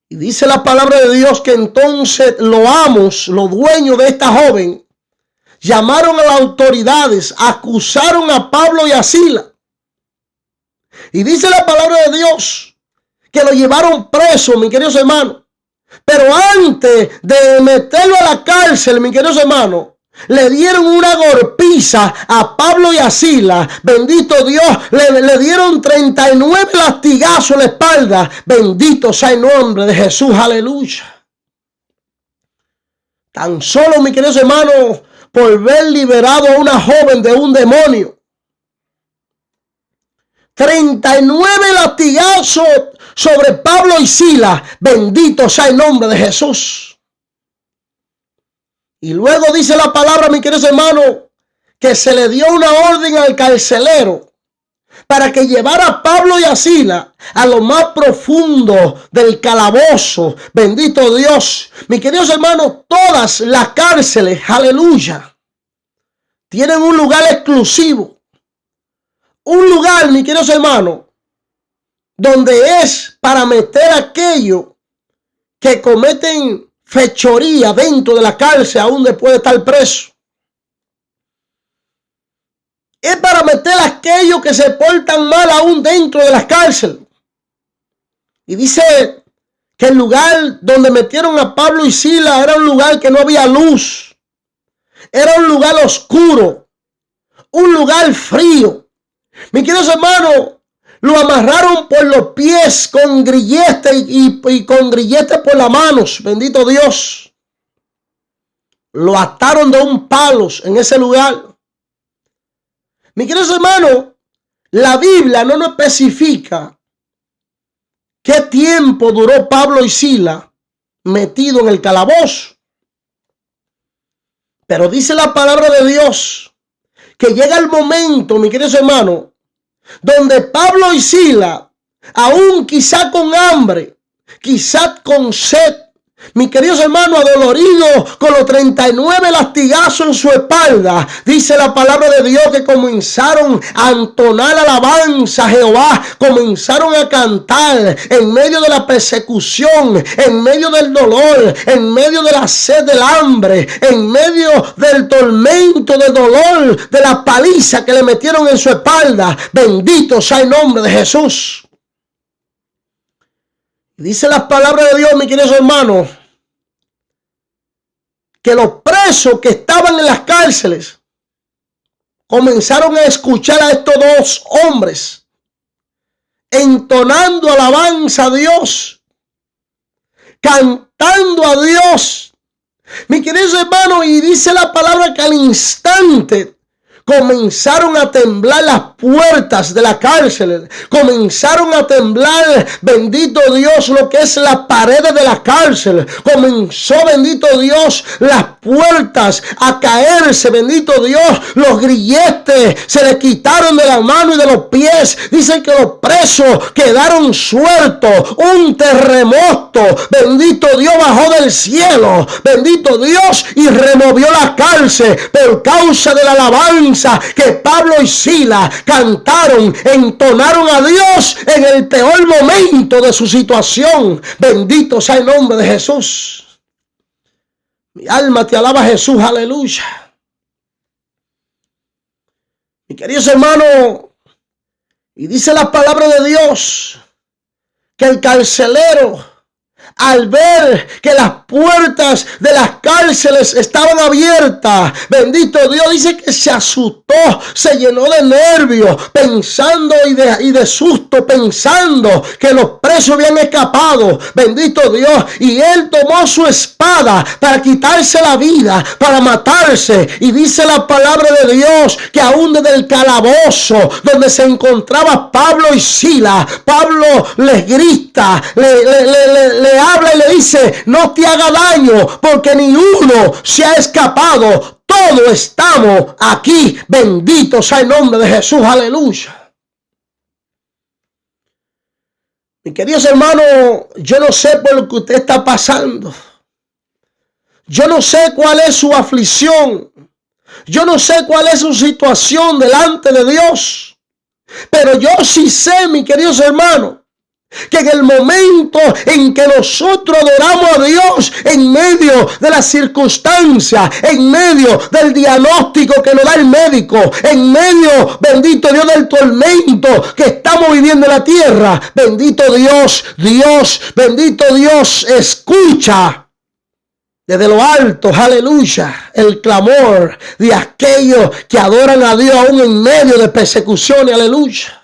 Y dice la palabra de Dios que entonces los dueños de esta joven, llamaron a las autoridades, acusaron a Pablo y a Silas. Y dice la palabra de Dios que lo llevaron preso, mis queridos hermanos. Pero antes de meterlo a la cárcel, mis queridos hermanos, le dieron una golpiza a Pablo y a Silas. Bendito Dios, le dieron 39 latigazos en la espalda. Bendito sea el nombre de Jesús, aleluya. Tan solo, mis queridos hermanos, por ver liberado a una joven de un demonio. 39 latigazos sobre Pablo y Silas. Bendito sea el nombre de Jesús. Y luego dice la palabra, mis queridos hermanos, que se le dio una orden al carcelero para que llevara a Pablo y a Silas a lo más profundo del calabozo. Bendito Dios. Mis queridos hermanos, todas las cárceles, aleluya, tienen un lugar exclusivo. Un lugar, mis queridos hermanos, donde es para meter a aquellos que cometen fechoría dentro de la cárcel aún después de estar preso. Es para meter a aquellos que se portan mal aún dentro de la cárcel. Y dice que el lugar donde metieron a Pablo y Silas era un lugar que no había luz. Era un lugar oscuro, un lugar frío. Mis queridos hermanos, lo amarraron por los pies con grilletes y con grilletes por las manos. Bendito Dios. Lo ataron de un palo en ese lugar. Mis queridos hermanos, la Biblia no nos especifica qué tiempo duró Pablo y Silas metido en el calabozo. Pero dice la palabra de Dios que llega el momento, mis queridos hermanos, donde Pablo y Silas, aún quizá con hambre, quizá con sed, mis queridos hermanos, adoloridos con los 39 latigazos en su espalda, dice la palabra de Dios que comenzaron a entonar alabanza a Jehová, comenzaron a cantar en medio de la persecución, en medio del dolor, en medio de la sed, del hambre, en medio del tormento, del dolor, de la paliza que le metieron en su espalda. Bendito sea el nombre de Jesús. Dice las palabras de Dios, mis queridos hermanos, que los presos que estaban en las cárceles comenzaron a escuchar a estos dos hombres entonando alabanza a Dios, cantando a Dios. Mis queridos hermanos, y dice la palabra que al instante comenzaron a temblar las puertas de la cárcel. Comenzaron a temblar, bendito Dios, lo que es la pared de la cárcel. Comenzó, bendito Dios, las puertas a caerse, bendito Dios. Los grilletes se les quitaron de la mano y de los pies. Dicen que los presos quedaron sueltos. Un terremoto, bendito Dios, bajó del cielo. Bendito Dios, y removió la cárcel por causa de la alabanza que Pablo y Silas cantaron, entonaron a Dios en el peor momento de su situación. Bendito sea el nombre de Jesús. Mi alma te alaba, Jesús, aleluya. Mis queridos hermanos, y dice la palabra de Dios que el carcelero, al ver que las puertas de las cárceles estaban abiertas, bendito Dios, dice que se asustó, se llenó de nervios, pensando y de susto, pensando que los presos habían escapado, bendito Dios, y él tomó su espada para quitarse la vida, para matarse. Y dice la palabra de Dios que aún desde el calabozo donde se encontraba Pablo y Silas, Pablo les grita, le habla y le dice: no te haga daño, porque ni uno se ha escapado, todos estamos aquí. Bendito sea el nombre de Jesús, aleluya. Mis queridos hermanos, yo no sé por lo que usted está pasando. Yo no sé cuál es su aflicción. Yo no sé cuál es su situación delante de Dios. Pero yo sí sé, mis queridos hermanos, que en el momento en que nosotros adoramos a Dios en medio de las circunstancias, en medio del diagnóstico que nos da el médico, en medio, bendito Dios, del tormento que estamos viviendo en la tierra, bendito Dios, bendito Dios, escucha desde lo alto, aleluya, el clamor de aquellos que adoran a Dios aún en medio de persecuciones, aleluya.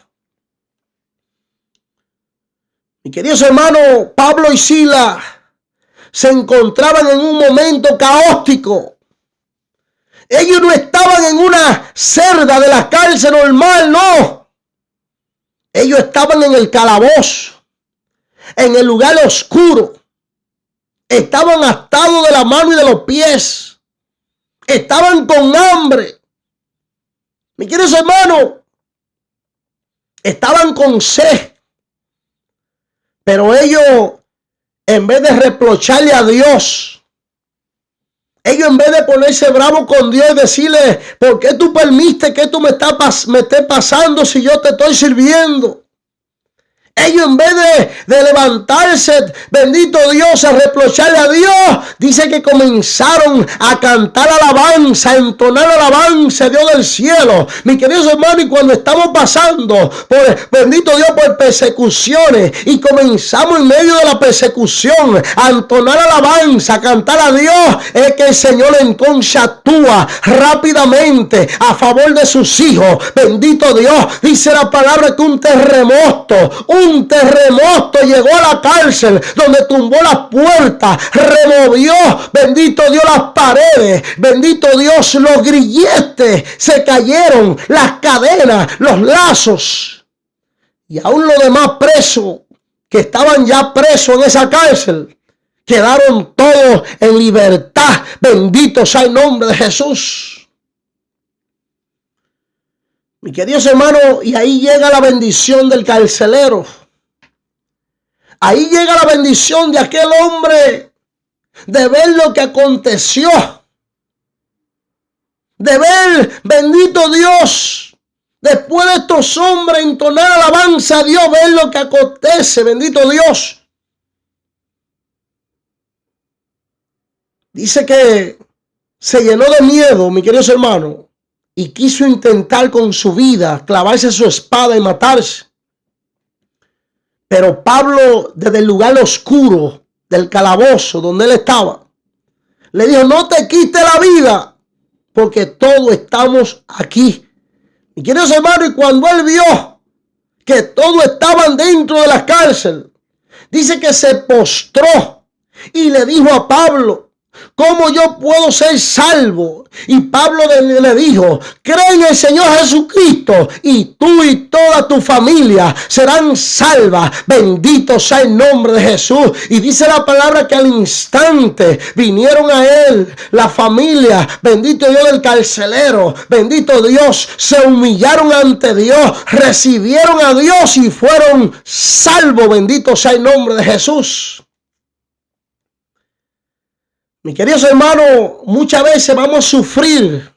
Mis queridos hermanos, Pablo y Silas se encontraban en un momento caótico. Ellos no estaban en una celda de la cárcel normal, no. Ellos estaban en el calabozo, en el lugar oscuro. Estaban atados de la mano y de los pies. Estaban con hambre. Mis queridos hermanos, estaban con sed. Pero ellos, en vez de reprocharle a Dios, ellos en vez de ponerse bravo con Dios y decirle: ¿por qué tú permites que esto me esté pasando si yo te estoy sirviendo? Ellos en vez de levantarse, bendito Dios, a reprocharle a Dios, dice que comenzaron a cantar alabanza, a entonar alabanza a Dios del cielo. Mi queridos hermanos, y cuando estamos pasando por, bendito Dios, por persecuciones, y comenzamos en medio de la persecución a entonar alabanza, a cantar a Dios, es que el Señor entonces actúa rápidamente a favor de sus hijos. Bendito Dios, dice la palabra que un terremoto llegó a la cárcel, donde tumbó las puertas, removió, bendito Dios, las paredes, bendito Dios, los grilletes se cayeron, las cadenas, los lazos, y aún los demás presos que estaban ya presos en esa cárcel quedaron todos en libertad. Bendito sea el nombre de Jesús. Mi queridos hermanos, y ahí llega la bendición del carcelero. Ahí llega la bendición de aquel hombre de ver lo que aconteció. De ver, bendito Dios, después de estos hombres entonar alabanza a Dios, ver lo que acontece, bendito Dios. Dice que se llenó de miedo, mi queridos hermanos, y quiso intentar con su vida clavarse su espada y matarse. Pero Pablo, desde el lugar oscuro del calabozo donde él estaba, le dijo: no te quites la vida, porque todos estamos aquí. Y queridos hermanos, y cuando él vio que todos estaban dentro de la cárcel, dice que se postró y le dijo a Pablo: ¿cómo yo puedo ser salvo? Y Pablo le dijo: cree en el Señor Jesucristo y tú y toda tu familia serán salvas. Bendito sea el nombre de Jesús. Y dice la palabra que al instante vinieron a él la familia, bendito Dios, del carcelero, bendito Dios, se humillaron ante Dios, recibieron a Dios y fueron salvos. Bendito sea el nombre de Jesús. Mis queridos hermanos, muchas veces vamos a sufrir,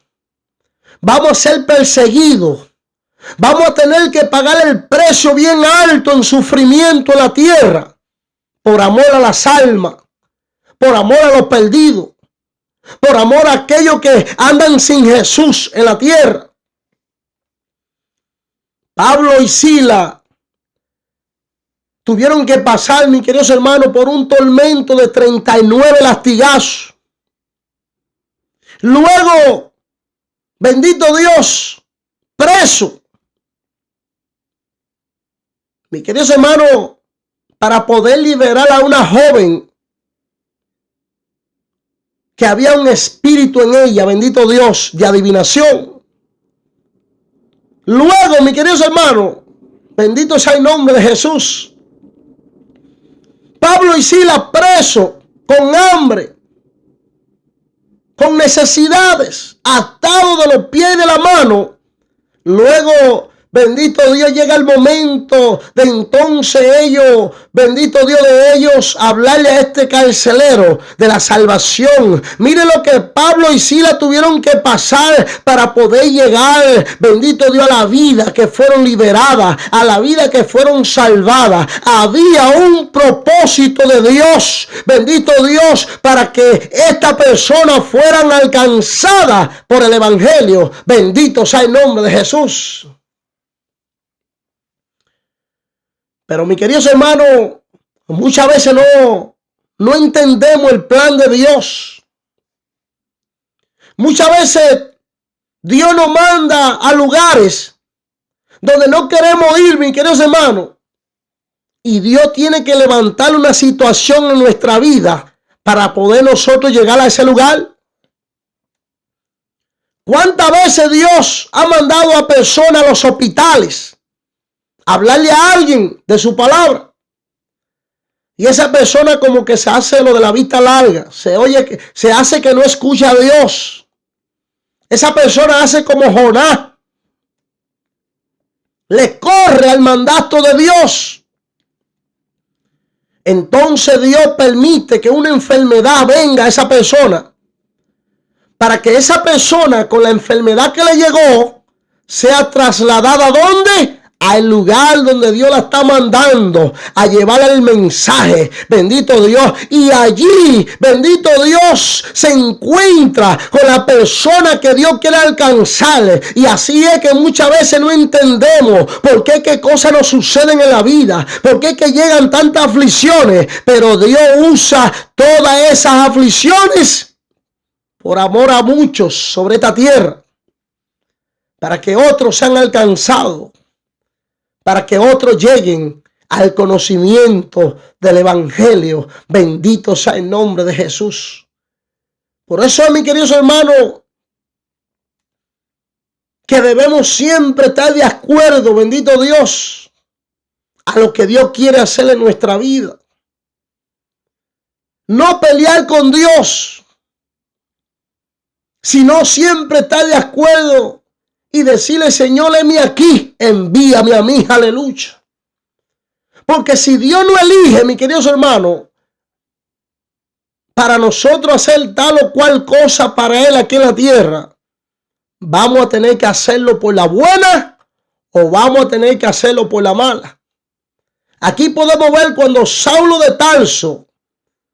vamos a ser perseguidos, vamos a tener que pagar el precio bien alto en sufrimiento en la tierra, por amor a las almas, por amor a los perdidos, por amor a aquellos que andan sin Jesús en la tierra. Pablo y Silas tuvieron que pasar, mis queridos hermanos, por un tormento de 39 latigazos. Luego, bendito Dios, preso. Mis queridos hermanos, para poder liberar a una joven que había un espíritu en ella, bendito Dios, de adivinación. Luego, mis queridos hermanos, bendito sea el nombre de Jesús, Pablo y Silas presos, con hambre, con necesidades, atados de los pies y de la mano. Luego, bendito Dios, llega el momento de entonces ellos, bendito Dios, de ellos hablarle a este carcelero de la salvación. Mire lo que Pablo y Silas tuvieron que pasar para poder llegar, bendito Dios, a la vida que fueron liberadas, a la vida que fueron salvadas. Había un propósito de Dios, bendito Dios, para que esta persona fueran alcanzadas por el evangelio. Bendito sea el nombre de Jesús. Pero mis queridos hermanos, muchas veces no entendemos el plan de Dios. Muchas veces Dios nos manda a lugares donde no queremos ir, mis queridos hermanos. Y Dios tiene que levantar una situación en nuestra vida para poder nosotros llegar a ese lugar. ¿Cuántas veces Dios ha mandado a personas a los hospitales hablarle a alguien de su palabra? Y esa persona como que se hace lo de la vista larga. Se hace que no escucha a Dios. Esa persona hace como Jonás. Le corre al mandato de Dios. Entonces Dios permite que una enfermedad venga a esa persona, para que esa persona con la enfermedad que le llegó sea trasladada ¿a dónde? al lugar donde Dios la está mandando a llevar el mensaje, bendito Dios, y allí, bendito Dios, se encuentra con la persona que Dios quiere alcanzar. Y así es que muchas veces no entendemos por qué cosas nos suceden en la vida, por qué que llegan tantas aflicciones, pero Dios usa todas esas aflicciones por amor a muchos sobre esta tierra, para que otros sean alcanzados, para que otros lleguen al conocimiento del evangelio. Bendito sea el nombre de Jesús. Por eso, mis queridos hermanos, que debemos siempre estar de acuerdo, bendito Dios, a lo que Dios quiere hacer en nuestra vida. No pelear con Dios, sino siempre estar de acuerdo y decirle: Señor, heme aquí, envíame a mí, aleluya. Porque si Dios no elige, mis queridos hermanos, para nosotros hacer tal o cual cosa para Él aquí en la tierra, vamos a tener que hacerlo por la buena o vamos a tener que hacerlo por la mala. Aquí podemos ver cuando Saulo de Tarso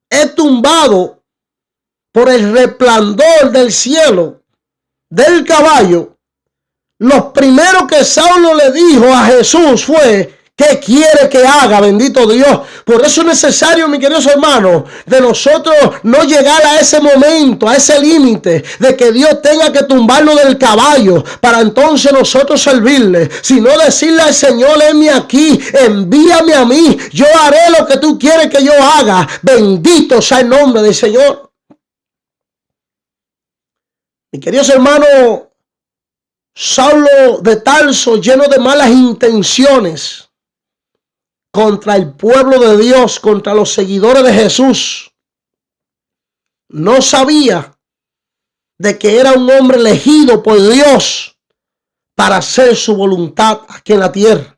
es tumbado por el resplandor del cielo del caballo. Lo primero que Saulo le dijo a Jesús fue: ¿qué quiere que haga? Bendito Dios. Por eso es necesario, mis queridos hermanos, de nosotros no llegar a ese momento, a ese límite de que Dios tenga que tumbarlo del caballo para entonces nosotros servirle, sino decirle al Señor: heme aquí, envíame a mí, yo haré lo que tú quieres que yo haga. Bendito sea el nombre del Señor. Mis queridos hermanos, Saulo de Tarso, lleno de malas intenciones contra el pueblo de Dios, contra los seguidores de Jesús, no sabía de que era un hombre elegido por Dios para hacer su voluntad aquí en la tierra.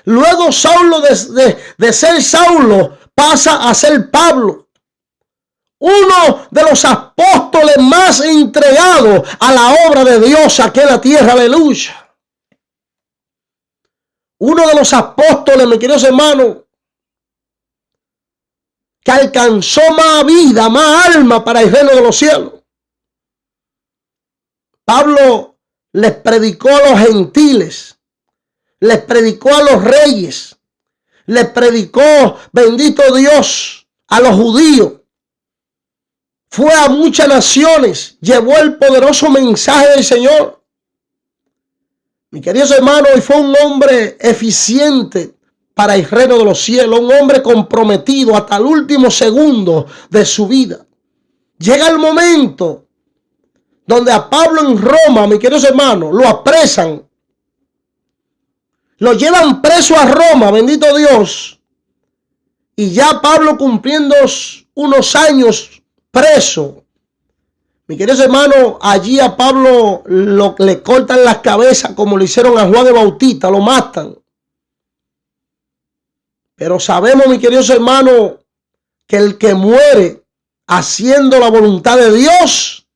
Luego Saulo, de ser Saulo, pasa a ser Pablo, uno de los apóstoles más entregados a la obra de Dios aquí en la tierra, aleluya. Uno de los apóstoles, mis queridos hermanos, que alcanzó más vida, más alma para el reino de los cielos. Pablo les predicó a los gentiles, les predicó a los reyes, les predicó, bendito Dios, a los judíos. Fue a muchas naciones, llevó el poderoso mensaje del Señor. Mi queridos hermanos, y fue un hombre eficiente para el reino de los cielos, un hombre comprometido hasta el último segundo de su vida. Llega el momento donde a Pablo en Roma, mis queridos hermanos, lo apresan, lo llevan preso a Roma, bendito Dios, y ya Pablo cumpliendo unos años preso. Mi queridos hermanos, allí a Pablo le cortan las cabezas como lo hicieron a Juan el Bautista, lo matan. Pero sabemos, mis queridos hermanos, que el que muere haciendo la voluntad de Dios,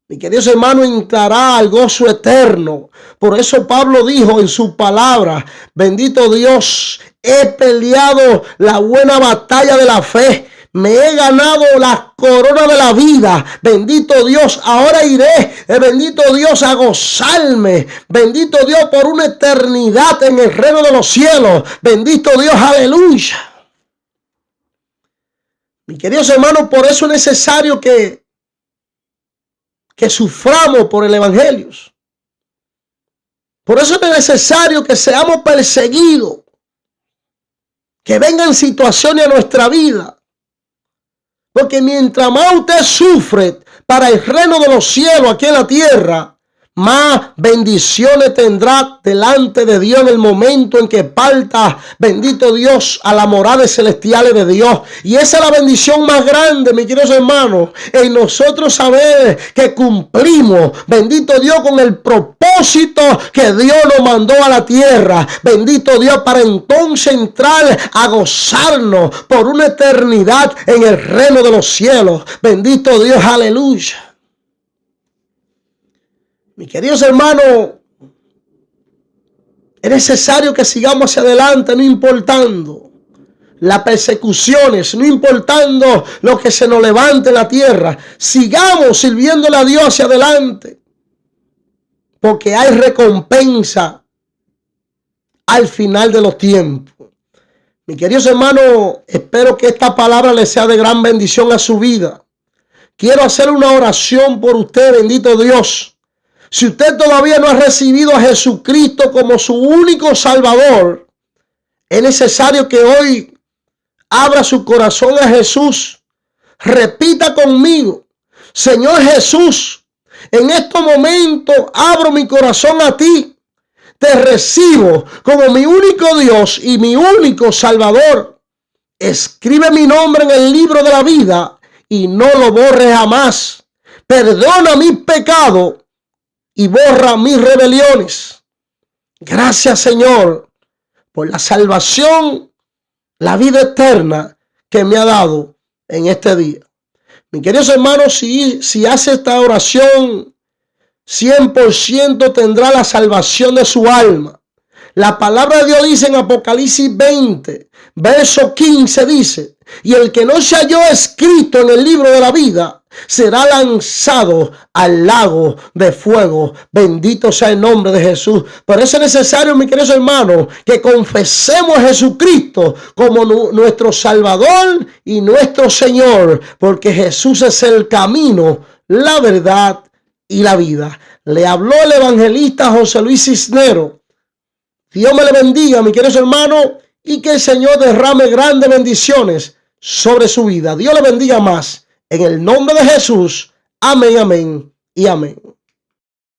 mis queridos hermanos, entrará al gozo eterno. Por eso Pablo dijo en su palabra: bendito Dios, he peleado la buena batalla de la fe. Me he ganado la corona de la vida. Bendito Dios, ahora iré, bendito Dios, a gozarme. Bendito Dios, por una eternidad en el reino de los cielos. Bendito Dios, aleluya. Mis queridos hermanos, por eso es necesario que suframos por el evangelio. Por eso es necesario que seamos perseguidos, que vengan situaciones a nuestra vida. Porque mientras más usted sufre para el reino de los cielos aquí en la tierra, más bendiciones tendrá delante de Dios en el momento en que parta, bendito Dios, a la morada celestial de Dios. Y esa es la bendición más grande, mis queridos hermanos, en nosotros saber que cumplimos, bendito Dios, con el propósito que Dios nos mandó a la tierra. Bendito Dios, para entonces entrar a gozarnos por una eternidad en el reino de los cielos. Bendito Dios, aleluya. Mis queridos hermanos, Es necesario que sigamos hacia adelante, no importando las persecuciones, no importando lo que se nos levante en la tierra. Sigamos sirviéndole a Dios hacia adelante, porque hay recompensa al final de los tiempos. Mi queridos hermanos, espero que esta palabra les sea de gran bendición a su vida. Quiero hacer una oración por usted, bendito Dios. Si usted todavía no ha recibido a Jesucristo como su único Salvador, es necesario que hoy abra su corazón a Jesús. Repita conmigo: Señor Jesús, en estos momentos abro mi corazón a ti. Te recibo como mi único Dios y mi único Salvador. Escribe mi nombre en el libro de la vida y no lo borres jamás. Perdona mis pecados y borra mis rebeliones. Gracias, Señor, por la salvación, la vida eterna que me ha dado en este día. Mis queridos hermanos, si hace esta oración, 100% tendrá la salvación de su alma. La palabra de Dios dice en Apocalipsis 20, verso 15, dice: y el que no se halló escrito en el libro de la vida será lanzado al lago de fuego. Bendito sea el nombre de Jesús. Por eso es necesario, mis queridos hermanos, que confesemos a Jesucristo como nuestro Salvador y nuestro Señor, porque Jesús es el camino, la verdad y la vida. Le habló el evangelista José Luis Cisneros. Dios me le bendiga, mis queridos hermanos, y que el Señor derrame grandes bendiciones sobre su vida. Dios le bendiga más. En el nombre de Jesús. Amén, amén y amén.